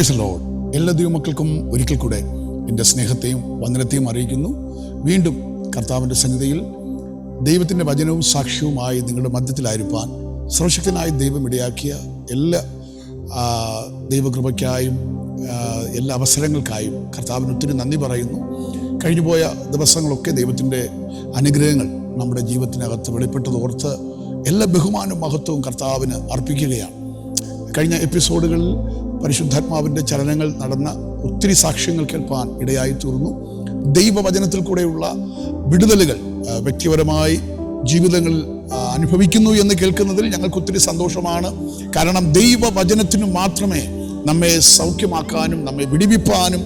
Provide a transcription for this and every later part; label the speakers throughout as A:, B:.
A: Praise the Lord. എല്ലാ ദൈവമക്കൾക്കും ഒരിക്കൽ കൂടെ എൻ്റെ സ്നേഹത്തെയും വന്ദനത്തെയും അറിയിക്കുന്നു. വീണ്ടും കർത്താവിൻ്റെ സന്നിധിയിൽ ദൈവത്തിൻ്റെ വചനവും സാക്ഷ്യവുമായി നിങ്ങളുടെ മധ്യത്തിലായിരിക്കാൻ സർവശക്തനായ ദൈവം ഇടയാക്കിയ എല്ലാ ദൈവകൃപയ്ക്കായും എല്ലാ അവസരങ്ങൾക്കായും കർത്താവിന് ഒത്തിരി നന്ദി പറയുന്നു. കഴിഞ്ഞുപോയ ദിവസങ്ങളൊക്കെ ദൈവത്തിൻ്റെ അനുഗ്രഹങ്ങൾ നമ്മുടെ ജീവിതത്തിനകത്ത് വെളിപ്പെട്ടതോർത്ത് എല്ലാ ബഹുമാനവും മഹത്വവും കർത്താവിന് അർപ്പിക്കുകയാണ്. കഴിഞ്ഞ എപ്പിസോഡുകളിൽ പരിശുദ്ധാത്മാവിൻ്റെ ചലനങ്ങൾ നടന്ന ഒത്തിരി സാക്ഷ്യങ്ങൾ കേൾപ്പാൻ ഇടയായി തീർന്നു. ദൈവവചനത്തിൽ കൂടെയുള്ള വിടുതലുകൾ വ്യക്തിപരമായി ജീവിതങ്ങളിൽ അനുഭവിക്കുന്നു എന്ന് കേൾക്കുന്നതിൽ ഞങ്ങൾക്ക് ഒത്തിരി സന്തോഷമാണ്. കാരണം ദൈവവചനത്തിന് മാത്രമേ നമ്മെ സൗഖ്യമാക്കാനും നമ്മെ വിടിവിപ്പാനും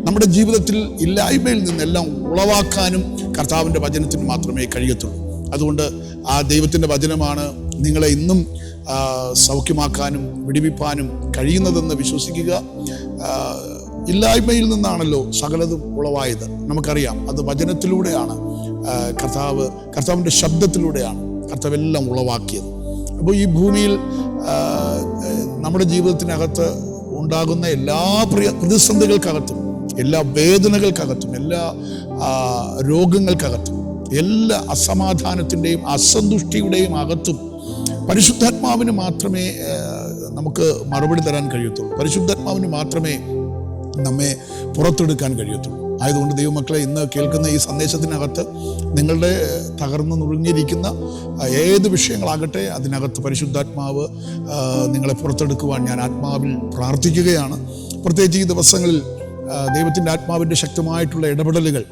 A: നമ്മുടെ ജീവിതത്തിൽ ഇല്ലായ്മയിൽ നിന്നെല്ലാം ഉളവാക്കാനും കർത്താവിൻ്റെ വചനത്തിന് മാത്രമേ കഴിയത്തുള്ളൂ. അതുകൊണ്ട് ആ ദൈവത്തിൻ്റെ വചനമാണ് നിങ്ങളെ ഇന്നും സൗഖ്യമാക്കാനും വിടിവിപ്പാനും കഴിയുന്നതെന്ന് വിശ്വസിക്കുക. ഇല്ലായ്മയിൽ നിന്നാണല്ലോ സകലതും ഉളവായത്. നമുക്കറിയാം, അത് വചനത്തിലൂടെയാണ്. കർത്താവിൻ്റെ ശബ്ദത്തിലൂടെയാണ് കർത്താവെല്ലാം ഉളവാക്കിയത്. അപ്പോൾ ഈ ഭൂമിയിൽ നമ്മുടെ ജീവിതത്തിനകത്ത് ഉണ്ടാകുന്ന എല്ലാ പ്രതിസന്ധികൾക്കകത്തും, എല്ലാ വേദനകൾക്കകത്തും, എല്ലാ രോഗങ്ങൾക്കകത്തും, എല്ലാ അസമാധാനത്തിൻ്റെയും അസന്തുഷ്ടിയുടെയും അകത്തും പരിശുദ്ധാത്മാവിന് മാത്രമേ നമുക്ക് മറുപടി തരാൻ കഴിയത്തുള്ളൂ. പരിശുദ്ധാത്മാവിന് മാത്രമേ നമ്മെ പുറത്തെടുക്കാൻ കഴിയത്തുള്ളൂ. ആയതുകൊണ്ട് ദൈവമക്കളെ, ഇന്ന് കേൾക്കുന്ന ഈ സന്ദേശത്തിനകത്ത് നിങ്ങളുടെ തകർന്നു നുറുങ്ങിയിരിക്കുന്ന ഏത് വിഷയങ്ങളാകട്ടെ, അതിനകത്ത് പരിശുദ്ധാത്മാവ് നിങ്ങളെ പുറത്തെടുക്കുവാൻ ഞാൻ ആത്മാവിൽ പ്രാർത്ഥിക്കുകയാണ്. പ്രത്യേകിച്ച് ഈ ദിവസങ്ങളിൽ ദൈവത്തിൻ്റെ ആത്മാവിൻ്റെ ശക്തമായിട്ടുള്ള ഇടപെടലുകൾ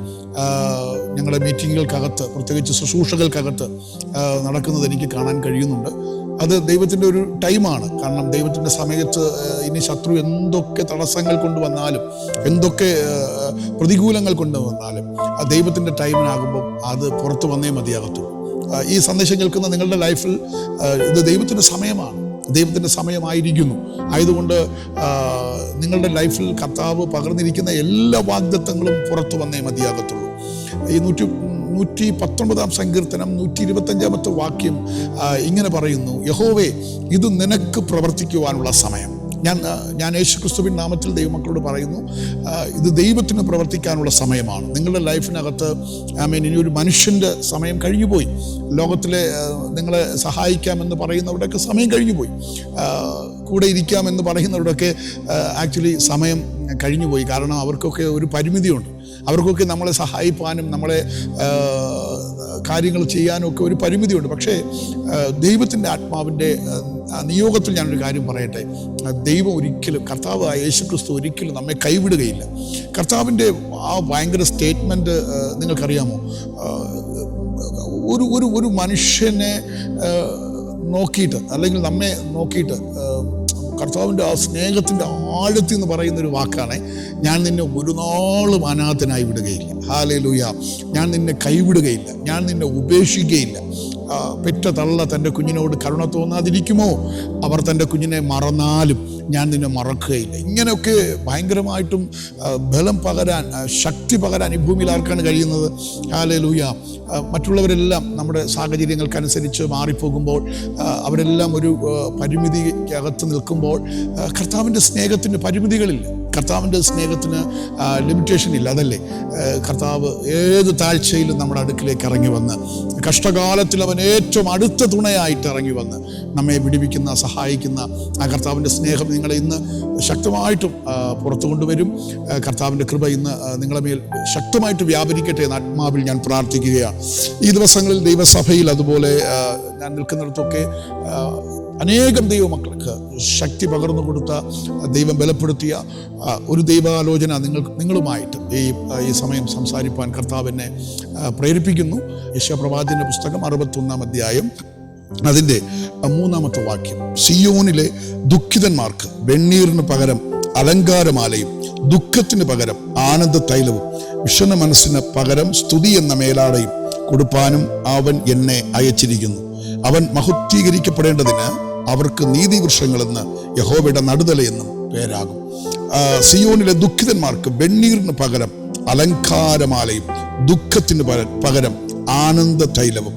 A: ഞങ്ങളുടെ മീറ്റിങ്ങുകൾക്കകത്ത്, പ്രത്യേകിച്ച് ശുശ്രൂഷകൾക്കകത്ത് നടക്കുന്നത് എനിക്ക് കാണാൻ കഴിയുന്നുണ്ട്. അത് ദൈവത്തിൻ്റെ ഒരു ടൈമാണ്. കാരണം ദൈവത്തിൻ്റെ സമയത്ത് ഇനി ശത്രു എന്തൊക്കെ തടസ്സങ്ങൾ കൊണ്ടുവന്നാലും, എന്തൊക്കെ പ്രതികൂലങ്ങൾ കൊണ്ടുവന്നാലും, ദൈവത്തിൻ്റെ ടൈമിനാകുമ്പോൾ അത് പുറത്തു വന്നേ മതിയാകത്തുള്ളൂ. ഈ സന്ദേശം കേൾക്കുന്ന നിങ്ങളുടെ ലൈഫിൽ ഇത് ദൈവത്തിൻ്റെ സമയമാണ്, ദൈവത്തിൻ്റെ സമയമായിരിക്കുന്നു. ആയതുകൊണ്ട് നിങ്ങളുടെ ലൈഫിൽ കർത്താവ് പകർന്നിരിക്കുന്ന എല്ലാ വാഗ്ദത്തങ്ങളും പുറത്തു വന്നേ മതിയാകത്തുള്ളൂ. ഈ 119 സങ്കീർത്തനം 125 വാക്യം ഇങ്ങനെ പറയുന്നു: യഹോവേ, ഇത് നിനക്ക് പ്രവർത്തിക്കുവാനുള്ള സമയം. ഞാൻ യേശുക്രിസ്തുവിൻ നാമത്തിൽ ദൈവമക്കളോട് പറയുന്നു, ഇത് ദൈവത്തിന് പ്രവർത്തിക്കാനുള്ള സമയമാണ്. നിങ്ങളുടെ ലൈഫിനകത്ത് ഇനി ഒരു മനുഷ്യൻ്റെ സമയം കഴിഞ്ഞുപോയി. ലോകത്തിലെ നിങ്ങളെ സഹായിക്കാമെന്ന് പറയുന്നവരുടെയൊക്കെ സമയം കഴിഞ്ഞുപോയി. കൂടെ ഇരിക്കാമെന്ന് പറയുന്നവരുടെയൊക്കെ ആക്ച്വലി സമയം കഴിഞ്ഞുപോയി. കാരണം അവർക്കൊക്കെ ഒരു പരിമിതിയുണ്ട്. അവർക്കൊക്കെ നമ്മളെ സഹായിപ്പാനും നമ്മളെ കാര്യങ്ങൾ ചെയ്യാനും ഒക്കെ ഒരു പരിമിതിയുണ്ട്. പക്ഷേ ദൈവത്തിൻ്റെ ആത്മാവിൻ്റെ നിയോഗത്തിൽ ഞാനൊരു കാര്യം പറയട്ടെ. ദൈവം ഒരിക്കലും, കർത്താവ് യേശുക്രിസ്തു ഒരിക്കലും നമ്മെ കൈവിടുകയില്ല. കർത്താവിൻ്റെ ആ ഭയങ്കര സ്റ്റേറ്റ്മെൻറ്റ് നിങ്ങൾക്കറിയാമോ? ഒരു മനുഷ്യനെ നോക്കിയിട്ട്, അല്ലെങ്കിൽ നമ്മെ നോക്കിയിട്ട്, കർത്താവിൻ്റെ ആ സ്നേഹത്തിൻ്റെ ആഴത്തിൽ എന്ന് പറയുന്നൊരു വാക്കാണ്: ഞാൻ നിന്നെ ഒരു നാളും അനാഥനായി വിടുകയില്ല. ഹല്ലേലൂയ. ഞാൻ നിന്നെ കൈവിടുകയില്ല, ഞാൻ നിന്നെ ഉപേക്ഷിക്കുകയില്ല. പെറ്റ തള്ള തൻ്റെ കുഞ്ഞിനോട് കരുണ തോന്നാതിരിക്കുമോ? അവർ തൻ്റെ കുഞ്ഞിനെ മറന്നാലും ഞാൻ നിന്നെ മറക്കുകയില്ല. ഇങ്ങനെയൊക്കെ ഭയങ്കരമായിട്ടും ബലം പകരാൻ, ശക്തി പകരാൻ ഈ ഭൂമിയിൽ ആർക്കാണ് കഴിയുന്നത്? ഹല്ലേലൂയ. മറ്റുള്ളവരെല്ലാം നമ്മുടെ സാഹചര്യങ്ങൾക്കനുസരിച്ച് മാറിപ്പോകുമ്പോൾ, അവരെല്ലാം ഒരു പരിമിതിക്കകത്ത് നിൽക്കുമ്പോൾ, കർത്താവിൻ്റെ സ്നേഹത്തിന് പരിമിതികളില്ല. കർത്താവിൻ്റെ സ്നേഹത്തിന് ലിമിറ്റേഷൻ ഇല്ല. അതല്ലേ കർത്താവ് ഏത് താഴ്ചയിലും നമ്മുടെ അടുക്കിലേക്ക് ഇറങ്ങി വന്ന്, കഷ്ടകാലത്തിൽ അവൻ ഏറ്റവും അടുത്ത തുണയായിട്ട് ഇറങ്ങി വന്ന് നമ്മെ വിടിവിക്കുന്ന, സഹായിക്കുന്ന ആ കർത്താവിൻ്റെ സ്നേഹം നിങ്ങളെ ഇന്ന് ശക്തമായിട്ടും പുറത്തു കൊണ്ടുവരും. കർത്താവിൻ്റെ കൃപ ഇന്ന് നിങ്ങളെ മേൽ ശക്തമായിട്ട് വ്യാപരിക്കട്ടെ എന്ന് ആത്മാവിൽ ഞാൻ പ്രാർത്ഥിക്കുകയാണ്. ഈ ദിവസങ്ങളിൽ ദൈവസഭയിൽ, അതുപോലെ ഞാൻ നിൽക്കുന്നിടത്തൊക്കെ അനേകം ദൈവമക്കൾക്ക് ശക്തി പകർന്നു കൊടുത്ത, ദൈവം ബലപ്പെടുത്തിയ ഒരു ദൈവാലോചന നിങ്ങളുമായിട്ട് ഈ സമയം സംസാരിപ്പാൻ കർത്താവ് എന്നെ പ്രേരിപ്പിക്കുന്നു. യെശയ്യാപ്രവാചകന്റെ പുസ്തകം 61 അധ്യായം അതിൻ്റെ 3 വാക്യം: സിയോനിലെ ദുഃഖിതന്മാർക്ക് വെണ്ണീറിന് പകരം അലങ്കാരമാലയും, ദുഃഖത്തിന് പകരം ആനന്ദ തൈലവും, വിഷണ്ണ മനസ്സിന് പകരം സ്തുതി എന്ന മേലാടയും കൊടുപ്പാനും അവൻ എന്നെ അയച്ചിരിക്കുന്നു. അവൻ മഹത്വീകരിക്കപ്പെടേണ്ടതിന് അവർക്ക് നീതിവൃക്ഷങ്ങളെന്ന് യഹോവയുടെ നടുതലയെന്നും പേരാകും. സിയോനിലെ ദുഃഖിതന്മാർക്ക് വെണ്ണീറിന് പകരം അലങ്കാരമാലയും, ദുഃഖത്തിന് പകരം ആനന്ദ തൈലവും,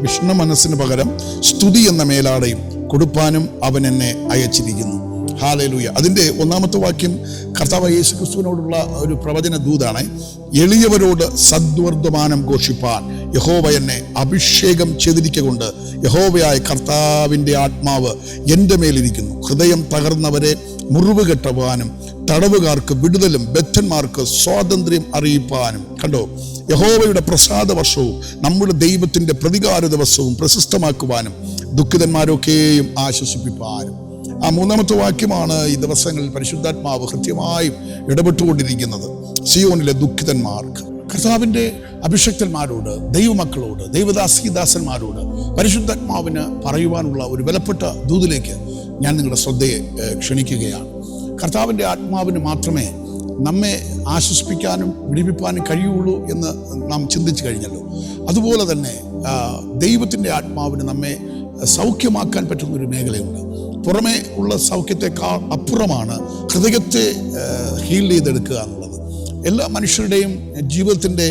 A: വിഷ്ണ മനസ്സിന് പകരം സ്തുതി എന്ന മേലാടയും കൊടുപ്പാനും അവൻ എന്നെ അയച്ചിരിക്കുന്നു. ഹല്ലേലൂയ. അതിൻ്റെ 1-ാമത്തെ വാക്യം കർത്താവ് യേശു ക്രിസ്തുവിനോടുള്ള ഒരു പ്രവചന ദൂതാണ്. എളിയവരോട് സദ്വർദ്ധമാനം ഘോഷിപ്പാൻ യഹോവ എന്നെ അഭിഷേകം ചെയ്തിരിക്കൊണ്ട് യഹോവയായ കർത്താവിൻ്റെ ആത്മാവ് എൻ്റെ മേലിരിക്കുന്നു. ഹൃദയം തകർന്നവരെ മുറിവ് കെട്ടുവാനും തടവുകാർക്ക് വിടുതലും ബദ്ധന്മാർക്ക് സ്വാതന്ത്ര്യം അറിയിപ്പാനും. കണ്ടോ, യഹോവയുടെ പ്രസാദ വർഷവും നമ്മുടെ ദൈവത്തിൻ്റെ പ്രതികാര ദിവസവും പ്രശസ്തമാക്കുവാനും ദുഃഖിതന്മാരൊക്കെയും ആശ്വസിപ്പിപ്പാനും. ആ 3-ാമത്തെ വാക്യമാണ് ഈ ദിവസങ്ങളിൽ പരിശുദ്ധാത്മാവ് കൃത്യമായും ഇടപെട്ടുകൊണ്ടിരിക്കുന്നത്. സിയോനിലെ ദുഃഖിതന്മാർക്ക്, കർത്താവിൻ്റെ അഭിഷക്തന്മാരോട്, ദൈവമക്കളോട്, ദൈവദാസീദാസന്മാരോട് പരിശുദ്ധാത്മാവിന് പറയുവാനുള്ള ഒരു വിലപ്പെട്ട ദൂതിലേക്ക് ഞാൻ നിങ്ങളുടെ ശ്രദ്ധയെ ക്ഷണിക്കുകയാണ്. കർത്താവിൻ്റെ ആത്മാവിന് മാത്രമേ നമ്മെ ആശ്വസിപ്പിക്കാനും വിടിവിപ്പാനും കഴിയുള്ളൂ എന്ന് നാം ചിന്തിച്ചു കഴിഞ്ഞല്ലോ. അതുപോലെ തന്നെ ദൈവത്തിൻ്റെ ആത്മാവിന് നമ്മെ സൗഖ്യമാക്കാൻ പറ്റുന്നൊരു മേഖലയുണ്ട്. പുറമേ ഉള്ള സൗഖ്യത്തെക്കാൾ അപ്പുറമാണ് ഹൃദയത്തെ ഹീൽ ചെയ്തെടുക്കുക എന്നുള്ളത്. എല്ലാ മനുഷ്യരുടെയും ജീവിതത്തിൻ്റെ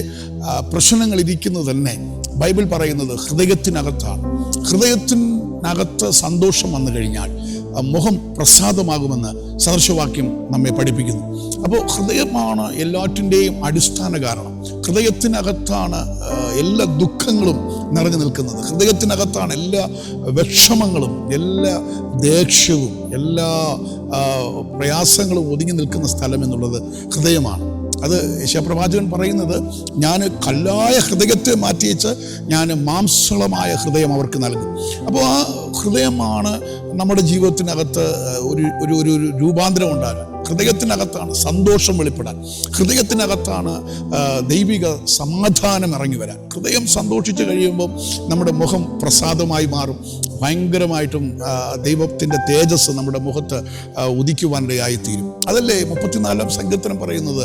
A: പ്രശ്നങ്ങൾ ഇരിക്കുന്നത് തന്നെ ബൈബിൾ പറയുന്നത് ഹൃദയത്തിനകത്താണ്. ഹൃദയത്തിനകത്ത് സന്തോഷം വന്നു കഴിഞ്ഞാൽ മുഖം പ്രസാദമാകുമെന്ന് സദൃശവാക്യം നമ്മെ പഠിപ്പിക്കുന്നു. അപ്പോൾ ഹൃദയമാണ് എല്ലാറ്റിൻ്റെയും അടിസ്ഥാന കാരണം. ഹൃദയത്തിനകത്താണ് എല്ലാ ദുഃഖങ്ങളും നിറഞ്ഞു നിൽക്കുന്നത്. ഹൃദയത്തിനകത്താണ് എല്ലാ വിഷമങ്ങളും, എല്ലാ ദേഷ്യവും, എല്ലാ പ്രയാസങ്ങളും ഒതുങ്ങി നിൽക്കുന്ന സ്ഥലം എന്നുള്ളത് ഹൃദയമാണ്. അത് യെശയ്യാപ്രവാചകൻ പറയുന്നത്, ഞാൻ കല്ലായ ഹൃദയത്തെ മാറ്റിവെച്ച് ഞാൻ മാംസളമായ ഹൃദയം അവർക്ക് നൽകും. അപ്പോൾ ആ ഹൃദയമാണ് നമ്മുടെ ജീവിതത്തിനകത്ത് ഒരു രൂപാന്തരം ഉണ്ടാകാൻ. ഹൃദയത്തിനകത്താണ് സന്തോഷം വെളിപ്പെടാൻ. ഹൃദയത്തിനകത്താണ് ദൈവിക സമാധാനം ഇറങ്ങി വരാൻ. ഹൃദയം സന്തോഷിച്ച് കഴിയുമ്പം നമ്മുടെ മുഖം പ്രസാദമായി മാറും. ഭയങ്കരമായിട്ടും ദൈവത്തിൻ്റെ തേജസ് നമ്മുടെ മുഖത്ത് ഉദിക്കുവാനിടയായിത്തീരും. അതല്ലേ 34-ാം സങ്കീർത്തനം പറയുന്നത്,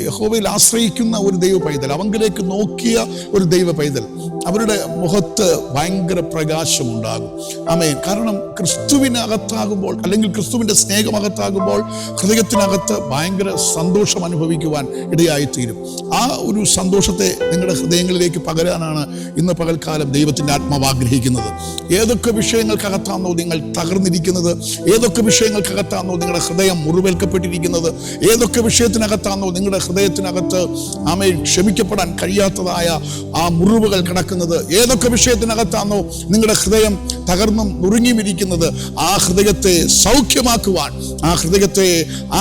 A: യഹോവയിൽ ആശ്രയിക്കുന്ന ഒരു ദൈവ പൈതൽ, അവങ്കിലേക്ക് നോക്കിയ ഒരു ദൈവ പൈതൽ, അവരുടെ മുഖത്ത് ഭയങ്കര പ്രകാശമുണ്ടാകും. ആമേൻ. കാരണം ക്രിസ്തുവിനകത്താകുമ്പോൾ, അല്ലെങ്കിൽ ക്രിസ്തുവിൻ്റെ സ്നേഹമകത്താകുമ്പോൾ ഹൃദയത്തിനകത്ത് ഭയങ്കര സന്തോഷം അനുഭവിക്കുവാൻ ഇടയായിത്തീരും. ആ ഒരു സന്തോഷത്തെ നിങ്ങളുടെ ഹൃദയങ്ങളിലേക്ക് പകരാനാണ് ഇന്ന് പകൽക്കാലം ദൈവത്തിൻ്റെ ആത്മാവ് ആഗ്രഹിക്കുന്നത്. ഏതൊക്കെ വിഷയങ്ങൾക്കകത്താണോ നിങ്ങൾ തകർന്നിരിക്കുന്നത്, ഏതൊക്കെ വിഷയങ്ങൾക്കകത്താണോ നിങ്ങളുടെ ഹൃദയം മുറിവേൽക്കപ്പെട്ടിരിക്കുന്നത്, ഏതൊക്കെ വിഷയത്തിനകത്താണോ നിങ്ങളുടെ ഹൃദയത്തിനകത്ത് ആമേൻ ക്ഷമിക്കപ്പെടാൻ കഴിയാത്തതായ ആ മുറിവുകൾ കിടക്കുന്നത്, ഏതൊക്കെ വിഷയത്തിനകത്താണോ നിങ്ങളുടെ ഹൃദയം തകർന്നും നുറുങ്ങിയും ഇരിക്കുന്നത്, ആ ഹൃദയത്തെ സൗഖ്യമാക്കുവാൻ, ആ ഹൃദയത്തെ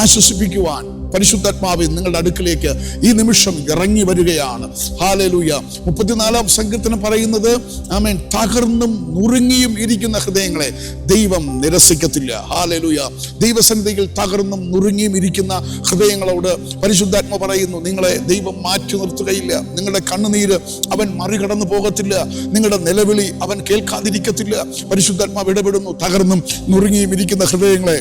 A: ആശ്വസിപ്പിക്കുവാൻ പരിശുദ്ധാത്മാവ് നിങ്ങളുടെ അടുക്കിലേക്ക് ഈ നിമിഷം ഇറങ്ങി വരികയാണ്. ഹല്ലേലൂയ. 34-ാം സങ്കീർത്തനം പറയുന്നത്, ആമേൻ, തകർന്നും നുറുങ്ങിയും ഇരിക്കുന്ന ഹൃദയങ്ങളെ ദൈവം നിരസിക്കത്തില്ല. ഹല്ലേലൂയ. ദൈവസന്നിധിയിൽ തകർന്നും നുറുങ്ങിയും ഇരിക്കുന്ന ഹൃദയങ്ങളോട് പരിശുദ്ധാത്മ പറയുന്നു, നിങ്ങളെ ദൈവം മാറ്റി നിർത്തുകയില്ല. നിങ്ങളുടെ കണ്ണുനീര് അവൻ മറികടന്നു പോകത്തില്ല. നിങ്ങളുടെ നിലവിളി അവൻ കേൾക്കാതിരിക്കത്തില്ല. പരിശുദ്ധാത്മാവ് ഇടപെടുന്നു. തകർന്നും നുറുങ്ങിയും ഇരിക്കുന്ന ഹൃദയങ്ങളെ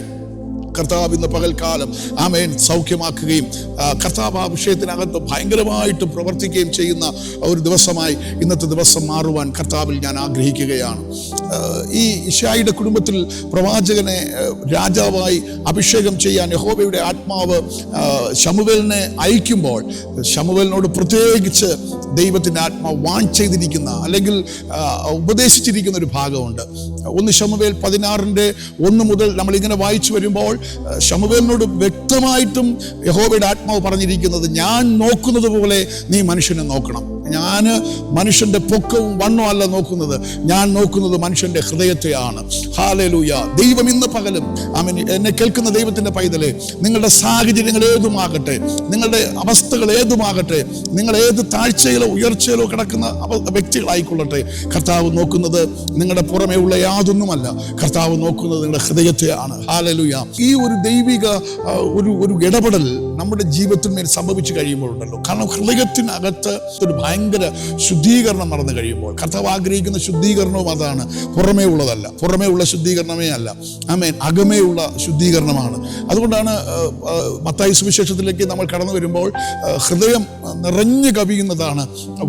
A: കർത്താവ് ഇന്ന് പകൽക്കാലം ആമേൻ സൗഖ്യമാക്കുകയും കർത്താവ് ആ വിഷയത്തിനകത്ത് ഭയങ്കരമായിട്ട് പ്രവർത്തിക്കുകയും ചെയ്യുന്ന ഒരു ദിവസമായി ഇന്നത്തെ ദിവസം മാറുവാൻ കർത്താവിൽ ഞാൻ ആഗ്രഹിക്കുകയാണ്. ഈ ഇശായിയുടെ കുടുംബത്തിൽ പ്രവാചകനെ രാജാവായി അഭിഷേകം ചെയ്യാൻ യഹോവയുടെ ആത്മാവ് ശമൂവേലിനെ അയക്കുമ്പോൾ ശമൂവേലിനോട് പ്രത്യേകിച്ച് ദൈവത്തിൻ്റെ ആത്മാവ് വാൺ ചെയ്തിരിക്കുന്ന, അല്ലെങ്കിൽ ഉപദേശിച്ചിരിക്കുന്ന ഒരു ഭാഗമുണ്ട്. 1 ശമൂവേൽ 16-1 മുതൽ നമ്മളിങ്ങനെ വായിച്ചു വരുമ്പോൾ ശമൂവേലിനോട് വ്യക്തമായിട്ടും യഹോവയുടെ ആത്മാവ് പറഞ്ഞിരിക്കുന്നത്, ഞാൻ നോക്കുന്നത് പോലെ നീ മനുഷ്യനെ നോക്കണം. ഞാൻ മനുഷ്യൻ്റെ പൊക്കവും വണ്ണവും അല്ല നോക്കുന്നത്, ഞാൻ നോക്കുന്നത് മനുഷ്യൻ്റെ ഹൃദയത്തെയാണ്. ഹല്ലേലൂയ. ദൈവം ഇന്ന് പകലും ആമേൻ, എന്നെ കേൾക്കുന്ന ദൈവത്തിൻ്റെ പൈതലെ, നിങ്ങളുടെ സാഹചര്യങ്ങൾ ഏതുമാകട്ടെ, നിങ്ങളുടെ അവസ്ഥകൾ ഏതുമാകട്ടെ, നിങ്ങൾ ഏത് താഴ്ചയിലോ ഉയർച്ചയിലോ കിടക്കുന്ന വ്യക്തികളായിക്കൊള്ളട്ടെ, കർത്താവ് നോക്കുന്നത് നിങ്ങളുടെ പുറമേ ഉള്ള യാതൊന്നുമല്ല. കർത്താവ് നോക്കുന്നത് നിങ്ങളുടെ ഹൃദയത്തെയാണ്. ഹല്ലേലൂയ. ഈ ഒരു ദൈവിക ഒരു ഇടപെടൽ നമ്മുടെ ജീവിതത്തിന്മേൽ സംഭവിച്ചു കഴിയുമ്പോഴുണ്ടല്ലോ, കാരണം ഹൃദയത്തിനകത്ത് ഒരു ഭയങ്കര ശുദ്ധീകരണം നടന്നു കഴിയുമ്പോൾ, കർത്താവ് ആഗ്രഹിക്കുന്ന ശുദ്ധീകരണവും അതാണ്. പുറമേ ഉള്ളതല്ല, പുറമേ ഉള്ള ശുദ്ധീകരണമേ അല്ല, ആമേൻ, അകമേ ഉള്ള ശുദ്ധീകരണമാണ്. അതുകൊണ്ടാണ് മത്തായി സുവിശേഷത്തിലേക്ക് നമ്മൾ കടന്നു വരുമ്പോൾ ഹൃദയം നിറഞ്ഞു കവിയുന്നതാണ്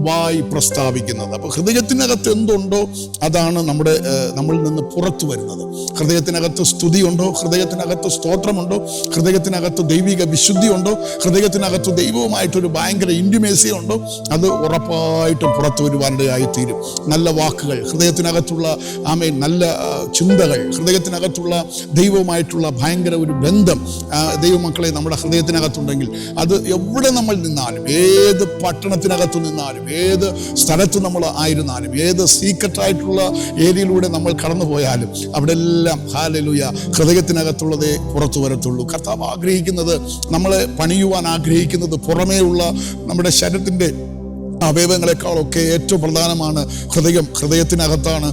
A: വായ് പ്രസ്താവിക്കുന്നത്. അപ്പോൾ ഹൃദയത്തിനകത്ത് എന്തുണ്ടോ അതാണ് നമ്മളിൽ നിന്ന് പുറത്തു വരുന്നത്. ഹൃദയത്തിനകത്ത് സ്തുതിയുണ്ടോ, ഹൃദയത്തിനകത്ത് സ്തോത്രമുണ്ടോ, ഹൃദയത്തിനകത്ത് ദൈവിക വിശുദ്ധി ഉണ്ടോ, ഹൃദയത്തിനകത്ത് ദൈവവുമായിട്ടൊരു ഭയങ്കര ഇൻറ്റിമേസി ഉണ്ടോ, അത് ഉറപ്പായിട്ടും പുറത്തു വരുവാനിടയായിത്തീരും. നല്ല വാക്കുകൾ, ഹൃദയത്തിനകത്തുള്ള നല്ല ചിന്തകൾ, ഹൃദയത്തിനകത്തുള്ള ദൈവവുമായിട്ടുള്ള ഭയങ്കര ഒരു ബന്ധം ദൈവമക്കളെ നമ്മുടെ ഹൃദയത്തിനകത്തുണ്ടെങ്കിൽ അത് എവിടെ നമ്മൾ നിന്നാലും, ഏത് പട്ടണത്തിനകത്തു നിന്നാലും, ഏത് സ്ഥലത്ത് നമ്മൾ ആയിരുന്നാലും, ഏത് സീക്രട്ടായിട്ടുള്ള ഏരിയയിലൂടെ നമ്മൾ കടന്നു പോയാലും അവിടെ എല്ലാം ഹല്ലേലൂയ ഹൃദയത്തിനകത്തുള്ളതേ പുറത്തു വരത്തുള്ളൂ. കർത്താവ് ആഗ്രഹിക്കുന്നത്, നമ്മളെ പണിയുവാൻ ആഗ്രഹിക്കുന്നത് പുറമേ ഉള്ള നമ്മുടെ ശരീരത്തിൻ്റെ അവയവങ്ങളെക്കാളൊക്കെ ഏറ്റവും പ്രധാനമാണ് ഹൃദയം. ഹൃദയത്തിനകത്താണ്